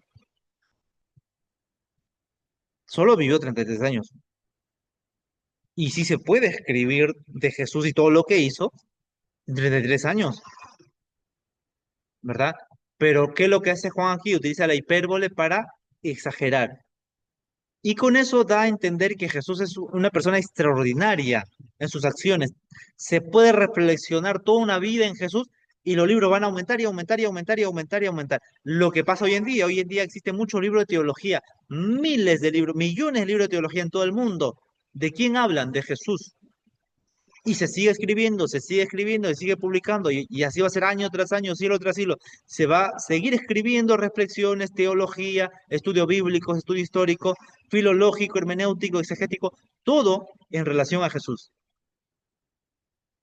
Solo vivió 33 años. Y sí se puede escribir de Jesús y todo lo que hizo en 33 años, ¿verdad? Pero ¿qué es lo que hace Juan aquí? Utiliza la hipérbole para exagerar. Y con eso da a entender que Jesús es una persona extraordinaria en sus acciones. Se puede reflexionar toda una vida en Jesús y los libros van a aumentar y aumentar y aumentar y aumentar y aumentar. Lo que pasa hoy en día existen muchos libros de teología, miles de libros, millones de libros de teología en todo el mundo. ¿De quién hablan? De Jesús. Y se sigue escribiendo, se sigue escribiendo, se sigue publicando, y así va a ser año tras año, siglo tras siglo. Se va a seguir escribiendo reflexiones, teología, estudio bíblico, estudio histórico, filológico, hermenéutico, exegético, todo en relación a Jesús.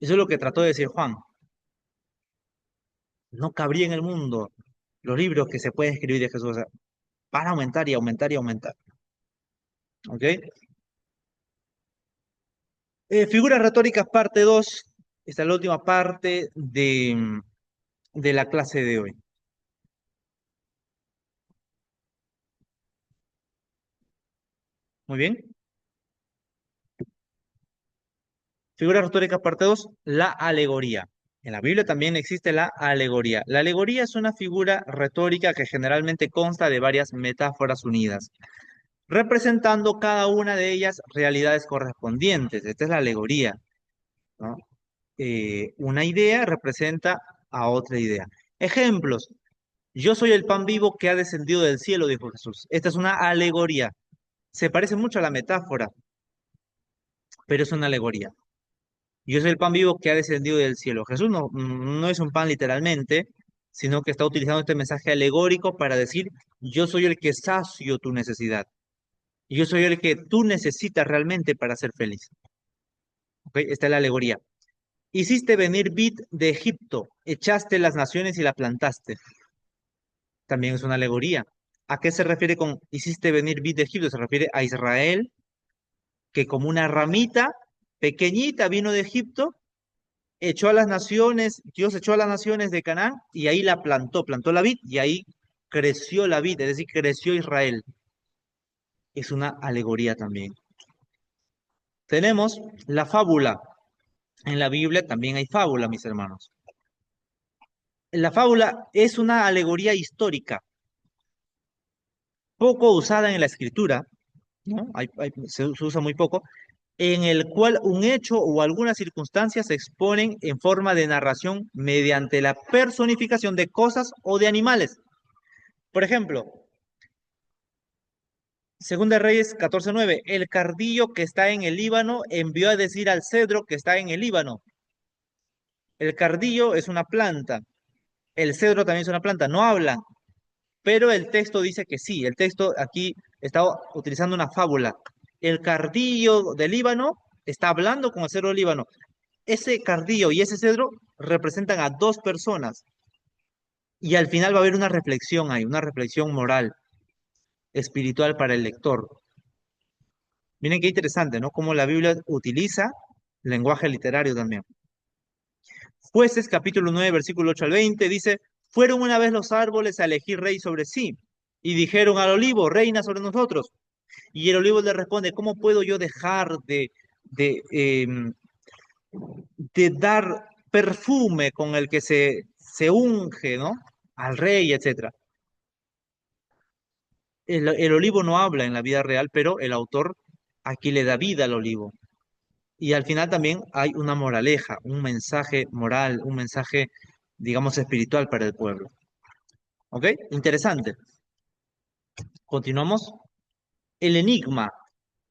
Eso es lo que trató de decir Juan. No cabría en el mundo los libros que se pueden escribir de Jesús. O sea, van a aumentar y aumentar y aumentar. ¿Ok? Figuras retóricas, parte 2. Esta es la última parte de la clase de hoy. Muy bien. Figura retórica parte 2, la alegoría. En la Biblia también existe la alegoría. La alegoría es una figura retórica que generalmente consta de varias metáforas unidas, representando cada una de ellas realidades correspondientes. Esta es la alegoría, ¿no? Una idea representa a otra idea. Ejemplos. Yo soy el pan vivo que ha descendido del cielo, dijo Jesús. Esta es una alegoría. Se parece mucho a la metáfora, pero es una alegoría. Yo soy el pan vivo que ha descendido del cielo. Jesús no es un pan literalmente, sino que está utilizando este mensaje alegórico para decir, yo soy el que sacio tu necesidad. Yo soy el que tú necesitas realmente para ser feliz. ¿Ok? Esta es la alegoría. Hiciste venir vid de Egipto, echaste las naciones y la plantaste. También es una alegoría. ¿A qué se refiere con hiciste venir vid de Egipto? Se refiere a Israel, que como una ramita pequeñita vino de Egipto, echó a las naciones, Dios echó a las naciones de Canaán y ahí la plantó, plantó la vid y ahí creció la vid, es decir, creció Israel. Es una alegoría también. Tenemos la fábula. En la Biblia también hay fábula, mis hermanos. La fábula es una alegoría histórica, poco usada en la escritura, ¿no? Se usa muy poco, en el cual un hecho o alguna circunstancia se exponen en forma de narración mediante la personificación de cosas o de animales. Por ejemplo, Segunda de Reyes 14:9, el cardillo que está en el Líbano envió a decir al cedro que está en el Líbano. El cardillo es una planta, el cedro también es una planta, no hablan, pero el texto dice que sí, el texto aquí está utilizando una fábula. El cardillo del Líbano está hablando con el cedro del Líbano. Ese cardillo y ese cedro representan a dos personas y al final va a haber una reflexión ahí, una reflexión moral, espiritual para el lector. Miren qué interesante, ¿no? Cómo la Biblia utiliza lenguaje literario también. Jueces capítulo 9, versículo 8 al 20 dice, fueron una vez los árboles a elegir rey sobre sí y dijeron al olivo, reina sobre nosotros. Y el olivo le responde, ¿cómo puedo yo dejar de, em, de dar perfume con el que se unge, ¿no? Al rey, etcétera? El olivo no habla en la vida real, pero el autor aquí le da vida al olivo. Y al final también hay una moraleja, un mensaje moral, un mensaje, digamos, espiritual para el pueblo. ¿Ok? Interesante. Continuamos. El enigma.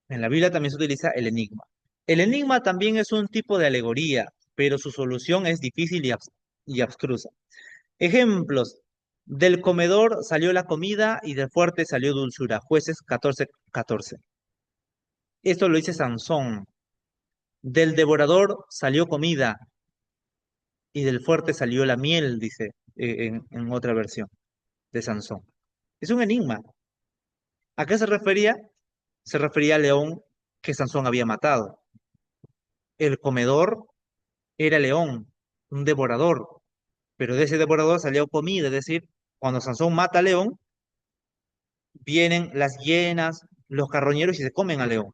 En la Biblia también se utiliza el enigma. El enigma también es un tipo de alegoría, pero su solución es difícil y abstrusa. Ejemplos. Del comedor salió la comida y del fuerte salió dulzura. Jueces 14:14. Esto lo dice Sansón. Del devorador salió comida y del fuerte salió la miel, dice en otra versión de Sansón. Es un enigma. ¿A qué se refería? Se refería al león que Sansón había matado. El comedor era león, un devorador, pero de ese devorador salió comida, es decir, cuando Sansón mata al león, vienen las hienas, los carroñeros y se comen al león.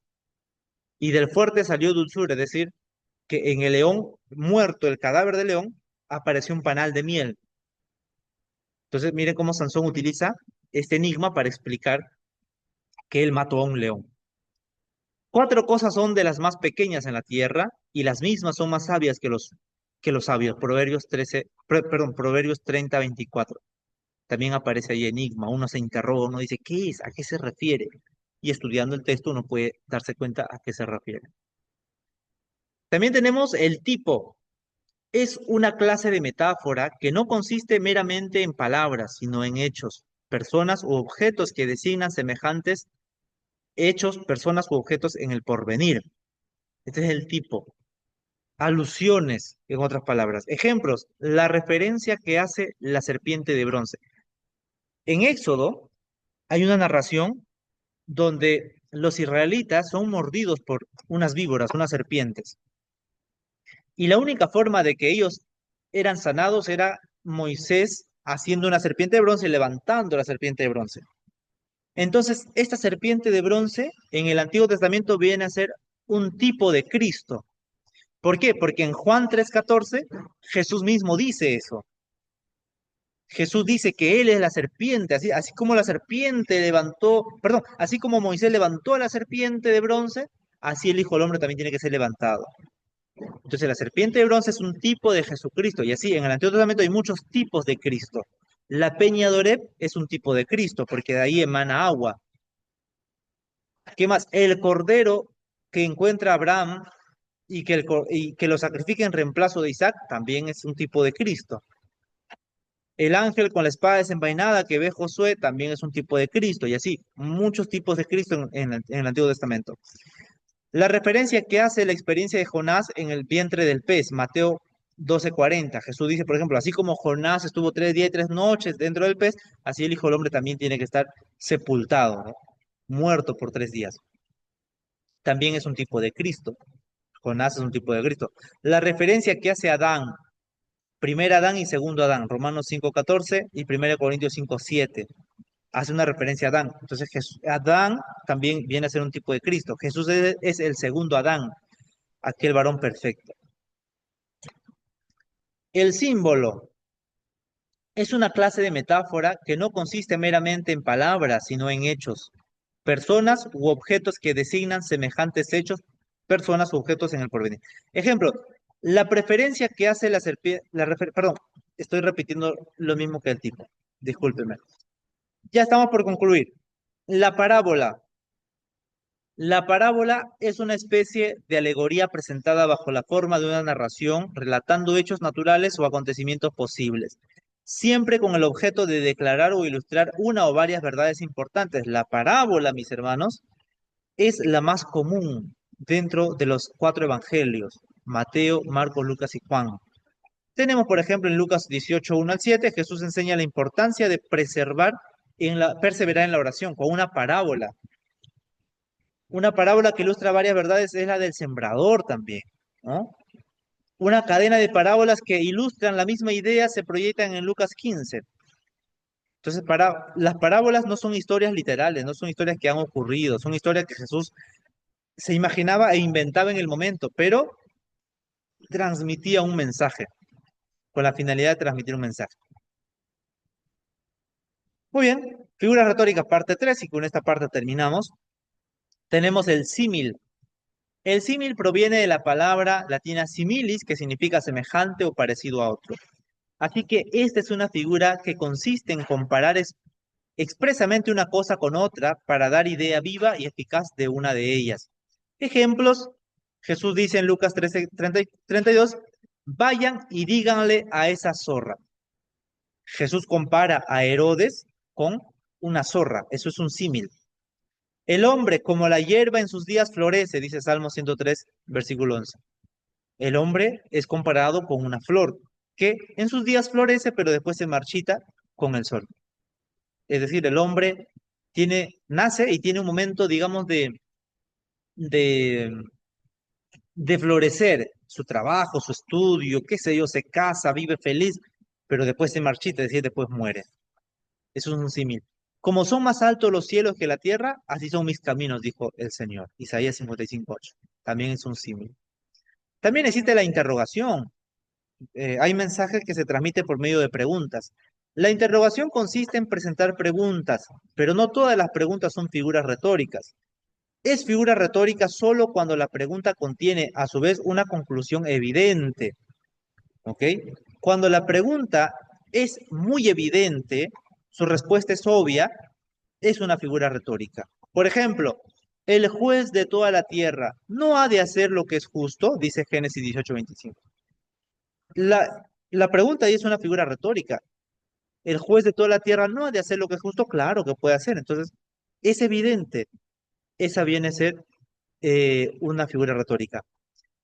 Y del fuerte salió dulzura, es decir, que en el león muerto, el cadáver del león, apareció un panal de miel. Entonces, miren cómo Sansón utiliza este enigma para explicar que él mató a un león. Cuatro cosas son de las más pequeñas en la tierra y las mismas son más sabias que los sabios. Proverbios 13, perdón, Proverbios 30:24. También aparece ahí enigma. Uno se interroga, uno dice, ¿qué es? ¿A qué se refiere? Y estudiando el texto uno puede darse cuenta a qué se refiere. También tenemos el tipo. Es una clase de metáfora que no consiste meramente en palabras, sino en hechos, personas u objetos que designan semejantes hechos, personas u objetos en el porvenir. Este es el tipo. Alusiones, en otras palabras. Ejemplos, la referencia que hace la serpiente de bronce. En Éxodo hay una narración donde los israelitas son mordidos por unas víboras, unas serpientes. Y la única forma de que ellos eran sanados era Moisés haciendo una serpiente de bronce y levantando la serpiente de bronce. Entonces, esta serpiente de bronce en el Antiguo Testamento viene a ser un tipo de Cristo. ¿Por qué? Porque en Juan 3:14 Jesús mismo dice eso. Jesús dice que Él es la serpiente, así como la serpiente levantó, perdón, así como Moisés levantó a la serpiente de bronce, así el Hijo del Hombre también tiene que ser levantado. Entonces la serpiente de bronce es un tipo de Jesucristo y así en el Antiguo Testamento hay muchos tipos de Cristo. La peña de Oreb es un tipo de Cristo porque de ahí emana agua. ¿Qué más? El cordero que encuentra Abraham y que lo sacrifica en reemplazo de Isaac también es un tipo de Cristo. El ángel con la espada desenvainada que ve Josué también es un tipo de Cristo y así, muchos tipos de Cristo en el Antiguo Testamento. La referencia que hace la experiencia de Jonás en el vientre del pez, Mateo 12:40. Jesús dice, por ejemplo, así como Jonás estuvo 3 días y 3 noches dentro del pez, así el Hijo del Hombre también tiene que estar sepultado, ¿no? Muerto por 3 días. También es un tipo de Cristo. Jonás es un tipo de Cristo. La referencia que hace Adán, primer Adán y segundo Adán, Romanos 5:14 y 1 Corintios 5:7, hace una referencia a Adán. Entonces, Adán también viene a ser un tipo de Cristo. Jesús es el segundo Adán, aquel varón perfecto. El símbolo es una clase de metáfora que no consiste meramente en palabras, sino en hechos, personas u objetos que designan semejantes hechos, personas u objetos en el porvenir. Ejemplo, la preferencia que hace la serpiente, perdón, estoy repitiendo lo mismo que el tipo, discúlpeme. Ya estamos por concluir. La parábola. La parábola es una especie de alegoría presentada bajo la forma de una narración relatando hechos naturales o acontecimientos posibles, siempre con el objeto de declarar o ilustrar una o varias verdades importantes. La parábola, mis hermanos, es la más común dentro de los cuatro evangelios, Mateo, Marcos, Lucas y Juan. Tenemos, por ejemplo, en Lucas 18:1 al 7, Jesús enseña la importancia de perseverar en la oración con una parábola. Una parábola que ilustra varias verdades es la del sembrador también, ¿no? Una cadena de parábolas que ilustran la misma idea se proyectan en Lucas 15. Entonces, las parábolas no son historias literales, no son historias que han ocurrido, son historias que Jesús se imaginaba e inventaba en el momento, pero transmitía un mensaje, con la finalidad de transmitir un mensaje. Muy bien, figuras retóricas parte 3 y con esta parte terminamos. Tenemos el símil. El símil proviene de la palabra latina similis, que significa semejante o parecido a otro. Así que esta es una figura que consiste en comparar expresamente una cosa con otra para dar idea viva y eficaz de una de ellas. Ejemplos, Jesús dice en Lucas 13, 32, vayan y díganle a esa zorra. Jesús compara a Herodes con una zorra, eso es un símil. El hombre, como la hierba en sus días florece, dice Salmo 103, versículo 11. El hombre es comparado con una flor que en sus días florece, pero después se marchita con el sol. Es decir, el hombre nace y tiene un momento, digamos, de, de florecer, su trabajo, su estudio, qué sé yo, se casa, vive feliz, pero después se marchita, es decir, después muere. Eso es un símil. Como son más altos los cielos que la tierra, así son mis caminos, dijo el Señor. Isaías 55:8. También es un símil. También existe la interrogación. Hay mensajes que se transmiten por medio de preguntas. La interrogación consiste en presentar preguntas, pero no todas las preguntas son figuras retóricas. Es figura retórica solo cuando la pregunta contiene a su vez una conclusión evidente, ¿ok? Cuando la pregunta es muy evidente, su respuesta es obvia, es una figura retórica. Por ejemplo, el juez de toda la tierra no ha de hacer lo que es justo, dice Génesis 18:25. La pregunta ahí es una figura retórica. El juez de toda la tierra no ha de hacer lo que es justo, claro que puede hacer. Entonces, es evidente, esa viene a ser una figura retórica.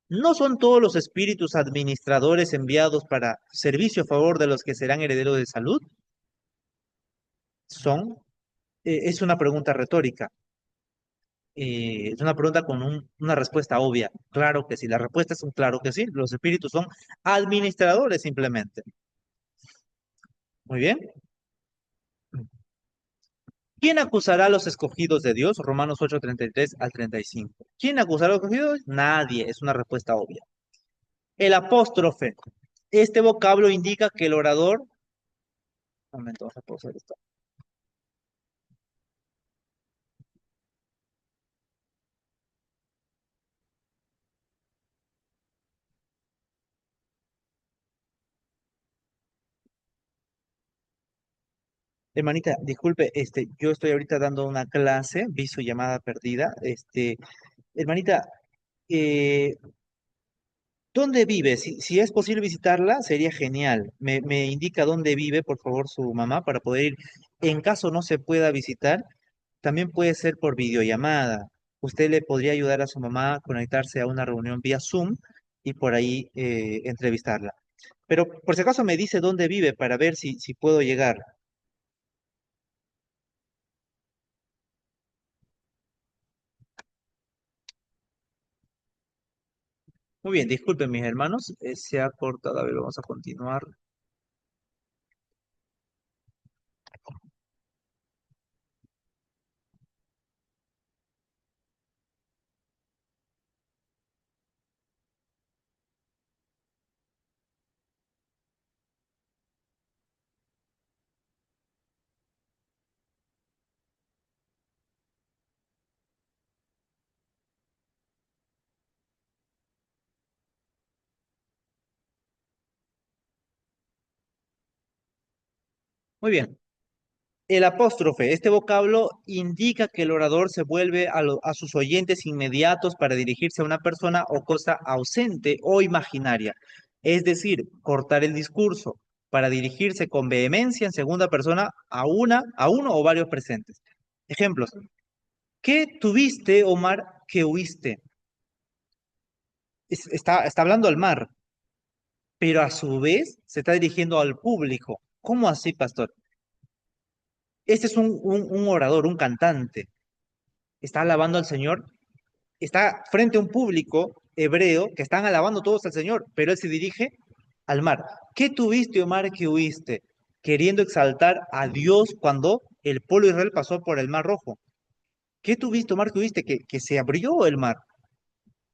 ¿No son todos los espíritus administradores enviados para servicio a favor de los que serán herederos de salud? Son, es una pregunta retórica. Es una pregunta con una respuesta obvia. Claro que sí. La respuesta es un claro que sí. Los espíritus son administradores simplemente. Muy bien. ¿Quién acusará a los escogidos de Dios? Romanos 8:33 al 35. ¿Quién acusará a los escogidos? Nadie. Es una respuesta obvia. El apóstrofe. Este vocablo indica que el orador. Un momento, vamos a pausar esto. Hermanita, disculpe, yo estoy ahorita dando una clase, vi su llamada perdida. Hermanita, eh, ¿dónde vive? Si es posible visitarla, sería genial. Me indica dónde vive, por favor, su mamá para poder ir. En caso no se pueda visitar, también puede ser por videollamada. Usted le podría ayudar a su mamá a conectarse a una reunión vía Zoom y por ahí entrevistarla. Pero por si acaso me dice dónde vive para ver si puedo llegar. Muy bien, disculpen mis hermanos, se ha cortado, a ver, vamos a continuar. Muy bien. El apóstrofe, este vocablo indica que el orador se vuelve a sus oyentes inmediatos para dirigirse a una persona o cosa ausente o imaginaria, es decir, cortar el discurso para dirigirse con vehemencia en segunda persona a uno o varios presentes. Ejemplos. ¿Qué tuviste, Omar, que huiste? Está hablando al mar, pero a su vez se está dirigiendo al público. ¿Cómo así, pastor? Este es un orador, un cantante. Está alabando al Señor, está frente a un público hebreo que están alabando todos al Señor, pero él se dirige al mar. ¿Qué tuviste, Omar, que huiste? Queriendo exaltar a Dios cuando el pueblo de Israel pasó por el mar rojo. ¿Qué tuviste, Omar, que huiste? Que se abrió el mar,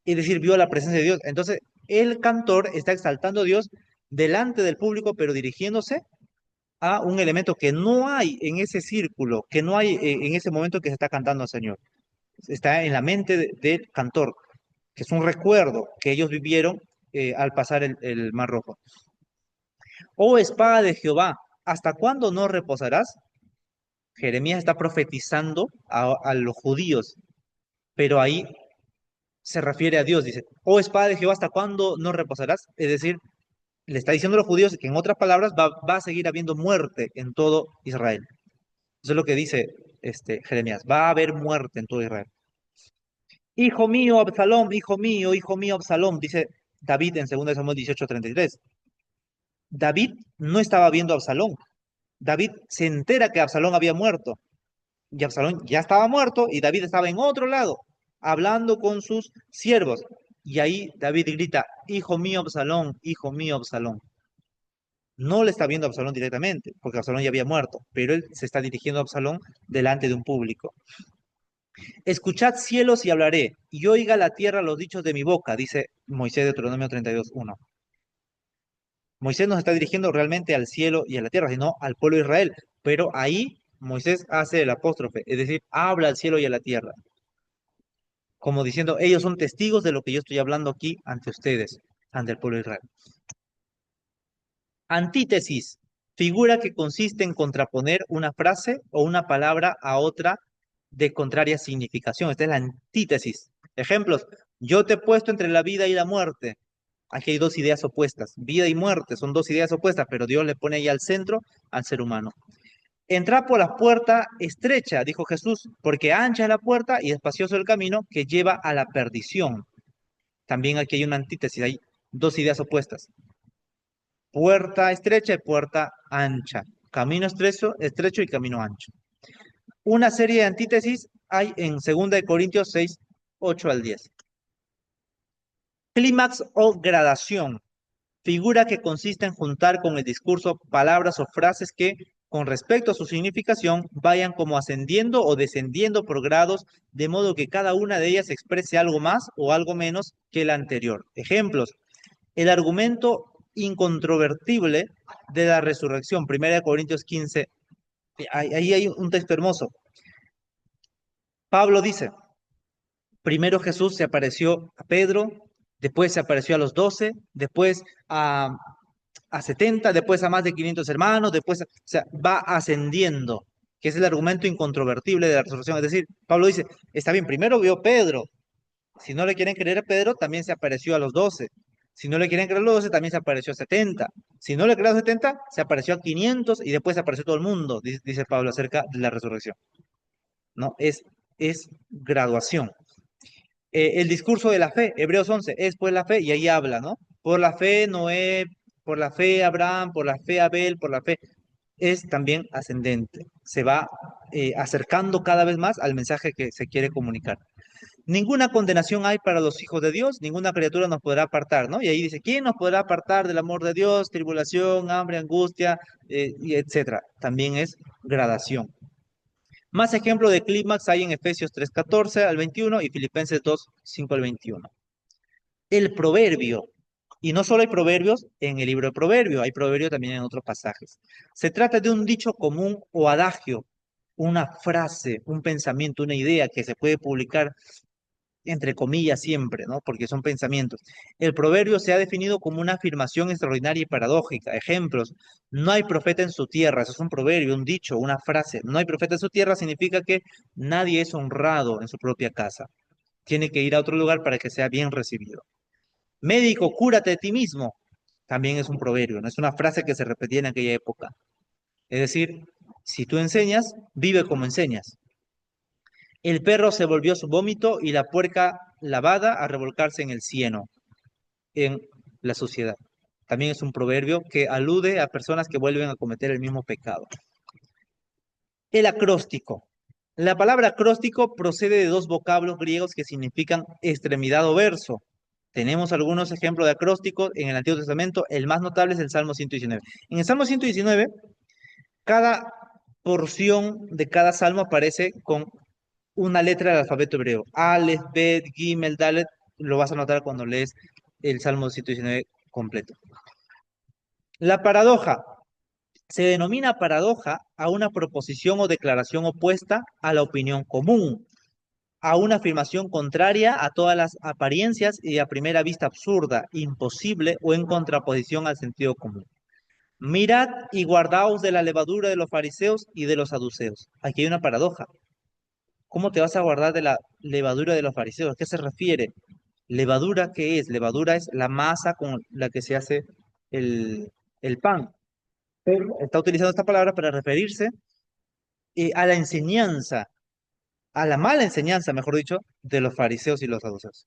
es decir, vio la presencia de Dios. Entonces, el cantor está exaltando a Dios delante del público, pero dirigiéndose a un elemento que no hay en ese círculo, que no hay en ese momento que se está cantando al Señor. Está en la mente del cantor, que es un recuerdo que ellos vivieron al pasar el Mar Rojo. Oh espada de Jehová, ¿hasta cuándo no reposarás? Jeremías está profetizando a los judíos, pero ahí se refiere a Dios, dice, oh espada de Jehová, ¿hasta cuándo no reposarás? Es decir, le está diciendo a los judíos que en otras palabras va a seguir habiendo muerte en todo Israel. Eso es lo que dice Jeremías, va a haber muerte en todo Israel. Hijo mío, Absalón, dice David en 2 Samuel 18:33. David no estaba viendo a Absalón. David se entera que Absalón había muerto y Absalón ya estaba muerto y David estaba en otro lado, hablando con sus siervos. Y ahí David grita, hijo mío, Absalón. No le está viendo a Absalón directamente, porque Absalón ya había muerto, pero él se está dirigiendo a Absalón delante de un público. Escuchad cielos y hablaré, y oiga la tierra los dichos de mi boca, dice Moisés de Deuteronomio 32:1. Moisés no se está dirigiendo realmente al cielo y a la tierra, sino al pueblo de Israel. Pero ahí Moisés hace el apóstrofe, es decir, habla al cielo y a la tierra, como diciendo, ellos son testigos de lo que yo estoy hablando aquí ante ustedes, ante el pueblo de Israel. Antítesis, figura que consiste en contraponer una frase o una palabra a otra de contraria significación. Esta es la antítesis. Ejemplos, yo te he puesto entre la vida y la muerte. Aquí hay dos ideas opuestas. Vida y muerte son dos ideas opuestas, pero Dios le pone ahí al centro al ser humano. Entra por la puerta estrecha, dijo Jesús, porque ancha es la puerta y espacioso el camino que lleva a la perdición. También aquí hay una antítesis, hay dos ideas opuestas. Puerta estrecha y puerta ancha. Camino estrecho y camino ancho. Una serie de antítesis hay en 2 Corintios 6, 8 al 10. Clímax o gradación. Figura que consiste en juntar con el discurso palabras o frases que, con respecto a su significación, vayan como ascendiendo o descendiendo por grados, de modo que cada una de ellas exprese algo más o algo menos que la anterior. Ejemplos. El argumento incontrovertible de la resurrección, 1 Corintios 15. Ahí hay un texto hermoso. Pablo dice, primero Jesús se apareció a Pedro, después se apareció a los 12, después a 70, después a más de 500 hermanos, después, o sea, va ascendiendo, que es el argumento incontrovertible de la resurrección. Es decir, Pablo dice, está bien, primero vio Pedro, si no le quieren creer a Pedro, también se apareció a los 12. Si no le quieren creer a los 12, también se apareció a 70. Si no le creen a los 70, se apareció a 500 y después se apareció todo el mundo, dice Pablo acerca de la resurrección. ¿No? Es graduación. El discurso de la fe, Hebreos 11, es pues la fe, y ahí habla, ¿no? Por la fe Noé, por la fe Abraham, por la fe Abel, por la fe, es también ascendente. Se va acercando cada vez más al mensaje que se quiere comunicar. Ninguna condenación hay para los hijos de Dios, ninguna criatura nos podrá apartar, ¿no? Y ahí dice, ¿quién nos podrá apartar del amor de Dios? Tribulación, hambre, angustia, y etcétera. También es gradación. Más ejemplo de clímax hay en Efesios 3:14 al 21 y Filipenses 2:5 al 21. El proverbio. Y no solo hay proverbios en el libro de Proverbios, hay proverbios también en otros pasajes. Se trata de un dicho común o adagio, una frase, un pensamiento, una idea que se puede publicar entre comillas siempre, ¿no? Porque son pensamientos. El proverbio se ha definido como una afirmación extraordinaria y paradójica. Ejemplos, no hay profeta en su tierra, eso es un proverbio, un dicho, una frase. No hay profeta en su tierra significa que nadie es honrado en su propia casa. Tiene que ir a otro lugar para que sea bien recibido. Médico, cúrate de ti mismo. También es un proverbio, no es una frase que se repetía en aquella época. Es decir, si tú enseñas, vive como enseñas. El perro se volvió su vómito y la puerca lavada a revolcarse en el cieno, en la sociedad. También es un proverbio que alude a personas que vuelven a cometer el mismo pecado. El acróstico. La palabra acróstico procede de dos vocablos griegos que significan extremidad o verso. Tenemos algunos ejemplos de acrósticos en el Antiguo Testamento. El más notable es el Salmo 119. En el Salmo 119, cada porción de cada salmo aparece con una letra del alfabeto hebreo. Aleph, Bet, Gimel, Dalet, lo vas a notar cuando lees el Salmo 119 completo. La paradoja. Se denomina paradoja a una proposición o declaración opuesta a la opinión común, a una afirmación contraria a todas las apariencias y a primera vista absurda, imposible o en contraposición al sentido común. Mirad y guardaos de la levadura de los fariseos y de los saduceos. Aquí hay una paradoja. ¿Cómo te vas a guardar de la levadura de los fariseos? ¿A qué se refiere? ¿Levadura qué es? Levadura es la masa con la que se hace el, el pan. Pero está utilizando esta palabra para referirse a la enseñanza, a la mala enseñanza, mejor dicho, de los fariseos y los saduceos.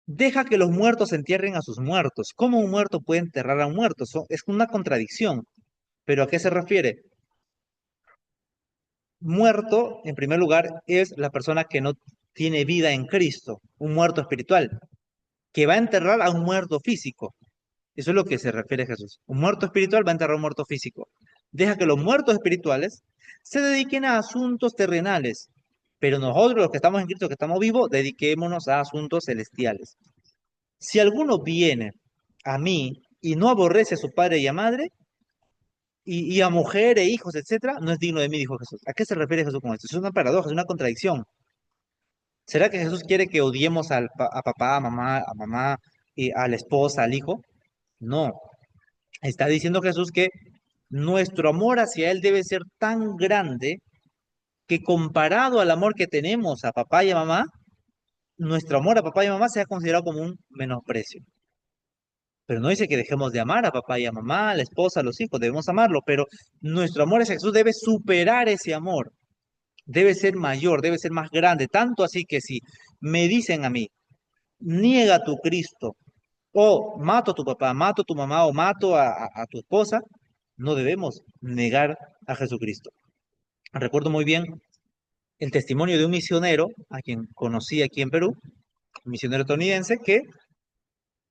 Deja que los muertos entierren a sus muertos. ¿Cómo un muerto puede enterrar a un muerto? Es una contradicción. ¿Pero a qué se refiere? Muerto, en primer lugar, es la persona que no tiene vida en Cristo, un muerto espiritual, que va a enterrar a un muerto físico. Eso es lo que se refiere Jesús. Un muerto espiritual va a enterrar a un muerto físico. Deja que los muertos espirituales se dediquen a asuntos terrenales, pero nosotros los que estamos en Cristo, que estamos vivos, dediquémonos a asuntos celestiales. Si alguno viene a mí y no aborrece a su padre y a madre, y a mujer e hijos, etcétera, no es digno de mí, dijo Jesús. ¿A qué se refiere Jesús con esto? Es una paradoja, es una contradicción. ¿Será que Jesús quiere que odiemos a papá, a mamá, y a la esposa, al hijo? No. Está diciendo Jesús que nuestro amor hacia Él debe ser tan grande que comparado al amor que tenemos a papá y a mamá, nuestro amor a papá y a mamá sea considerado como un menosprecio. Pero no dice que dejemos de amar a papá y a mamá, a la esposa, a los hijos, debemos amarlo, pero nuestro amor hacia Jesús debe superar ese amor, debe ser mayor, debe ser más grande, tanto así que si me dicen a mí, niega a tu Cristo, o mato a tu papá, mato a tu mamá, o mato a tu esposa, no debemos negar a Jesucristo. Recuerdo muy bien el testimonio de un misionero, a quien conocí aquí en Perú, un misionero estadounidense, que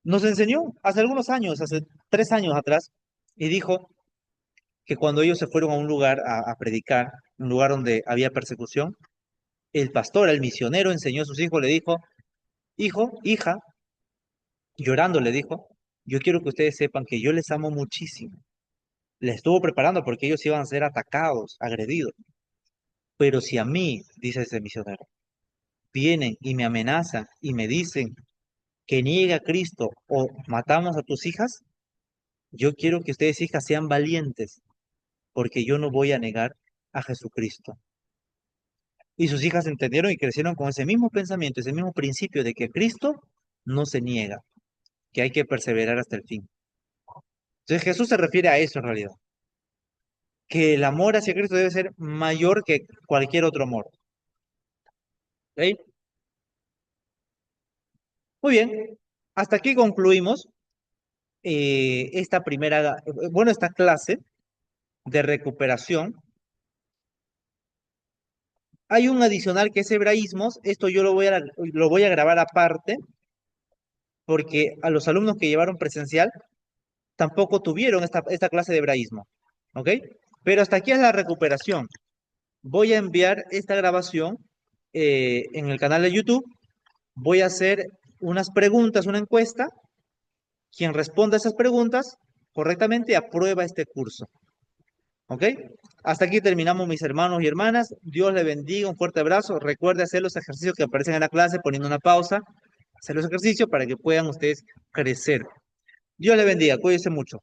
nos enseñó hace algunos años, hace 3 años atrás, y dijo que cuando ellos se fueron a un lugar a predicar, un lugar donde había persecución, el pastor, el misionero, enseñó a sus hijos, le dijo, hijo, hija, llorando le dijo, yo quiero que ustedes sepan que yo les amo muchísimo. Les estuvo preparando porque ellos iban a ser atacados, agredidos. Pero si a mí, dice ese misionero, vienen y me amenazan y me dicen que niegue a Cristo o matamos a tus hijas, yo quiero que ustedes, hijas, sean valientes, porque yo no voy a negar a Jesucristo. Y sus hijas entendieron y crecieron con ese mismo pensamiento, ese mismo principio de que Cristo no se niega, que hay que perseverar hasta el fin. Entonces Jesús se refiere a eso en realidad. que el amor hacia Cristo debe ser mayor que cualquier otro amor. ¿Ok? Muy bien, hasta aquí concluimos esta clase de recuperación. Hay un adicional que es hebraísmos, esto yo lo voy a grabar aparte porque a los alumnos que llevaron presencial tampoco tuvieron esta clase de hebraísmo, ¿ok? Pero hasta aquí es la recuperación. Voy a enviar esta grabación en el canal de YouTube. Voy a hacer unas preguntas, una encuesta. Quien responda a esas preguntas correctamente aprueba este curso, ¿ok? Hasta aquí terminamos, mis hermanos y hermanas. Dios le bendiga, un fuerte abrazo. Recuerde hacer los ejercicios que aparecen en la clase poniendo una pausa, hacer los ejercicios para que puedan ustedes crecer. Dios le bendiga, cuídense mucho.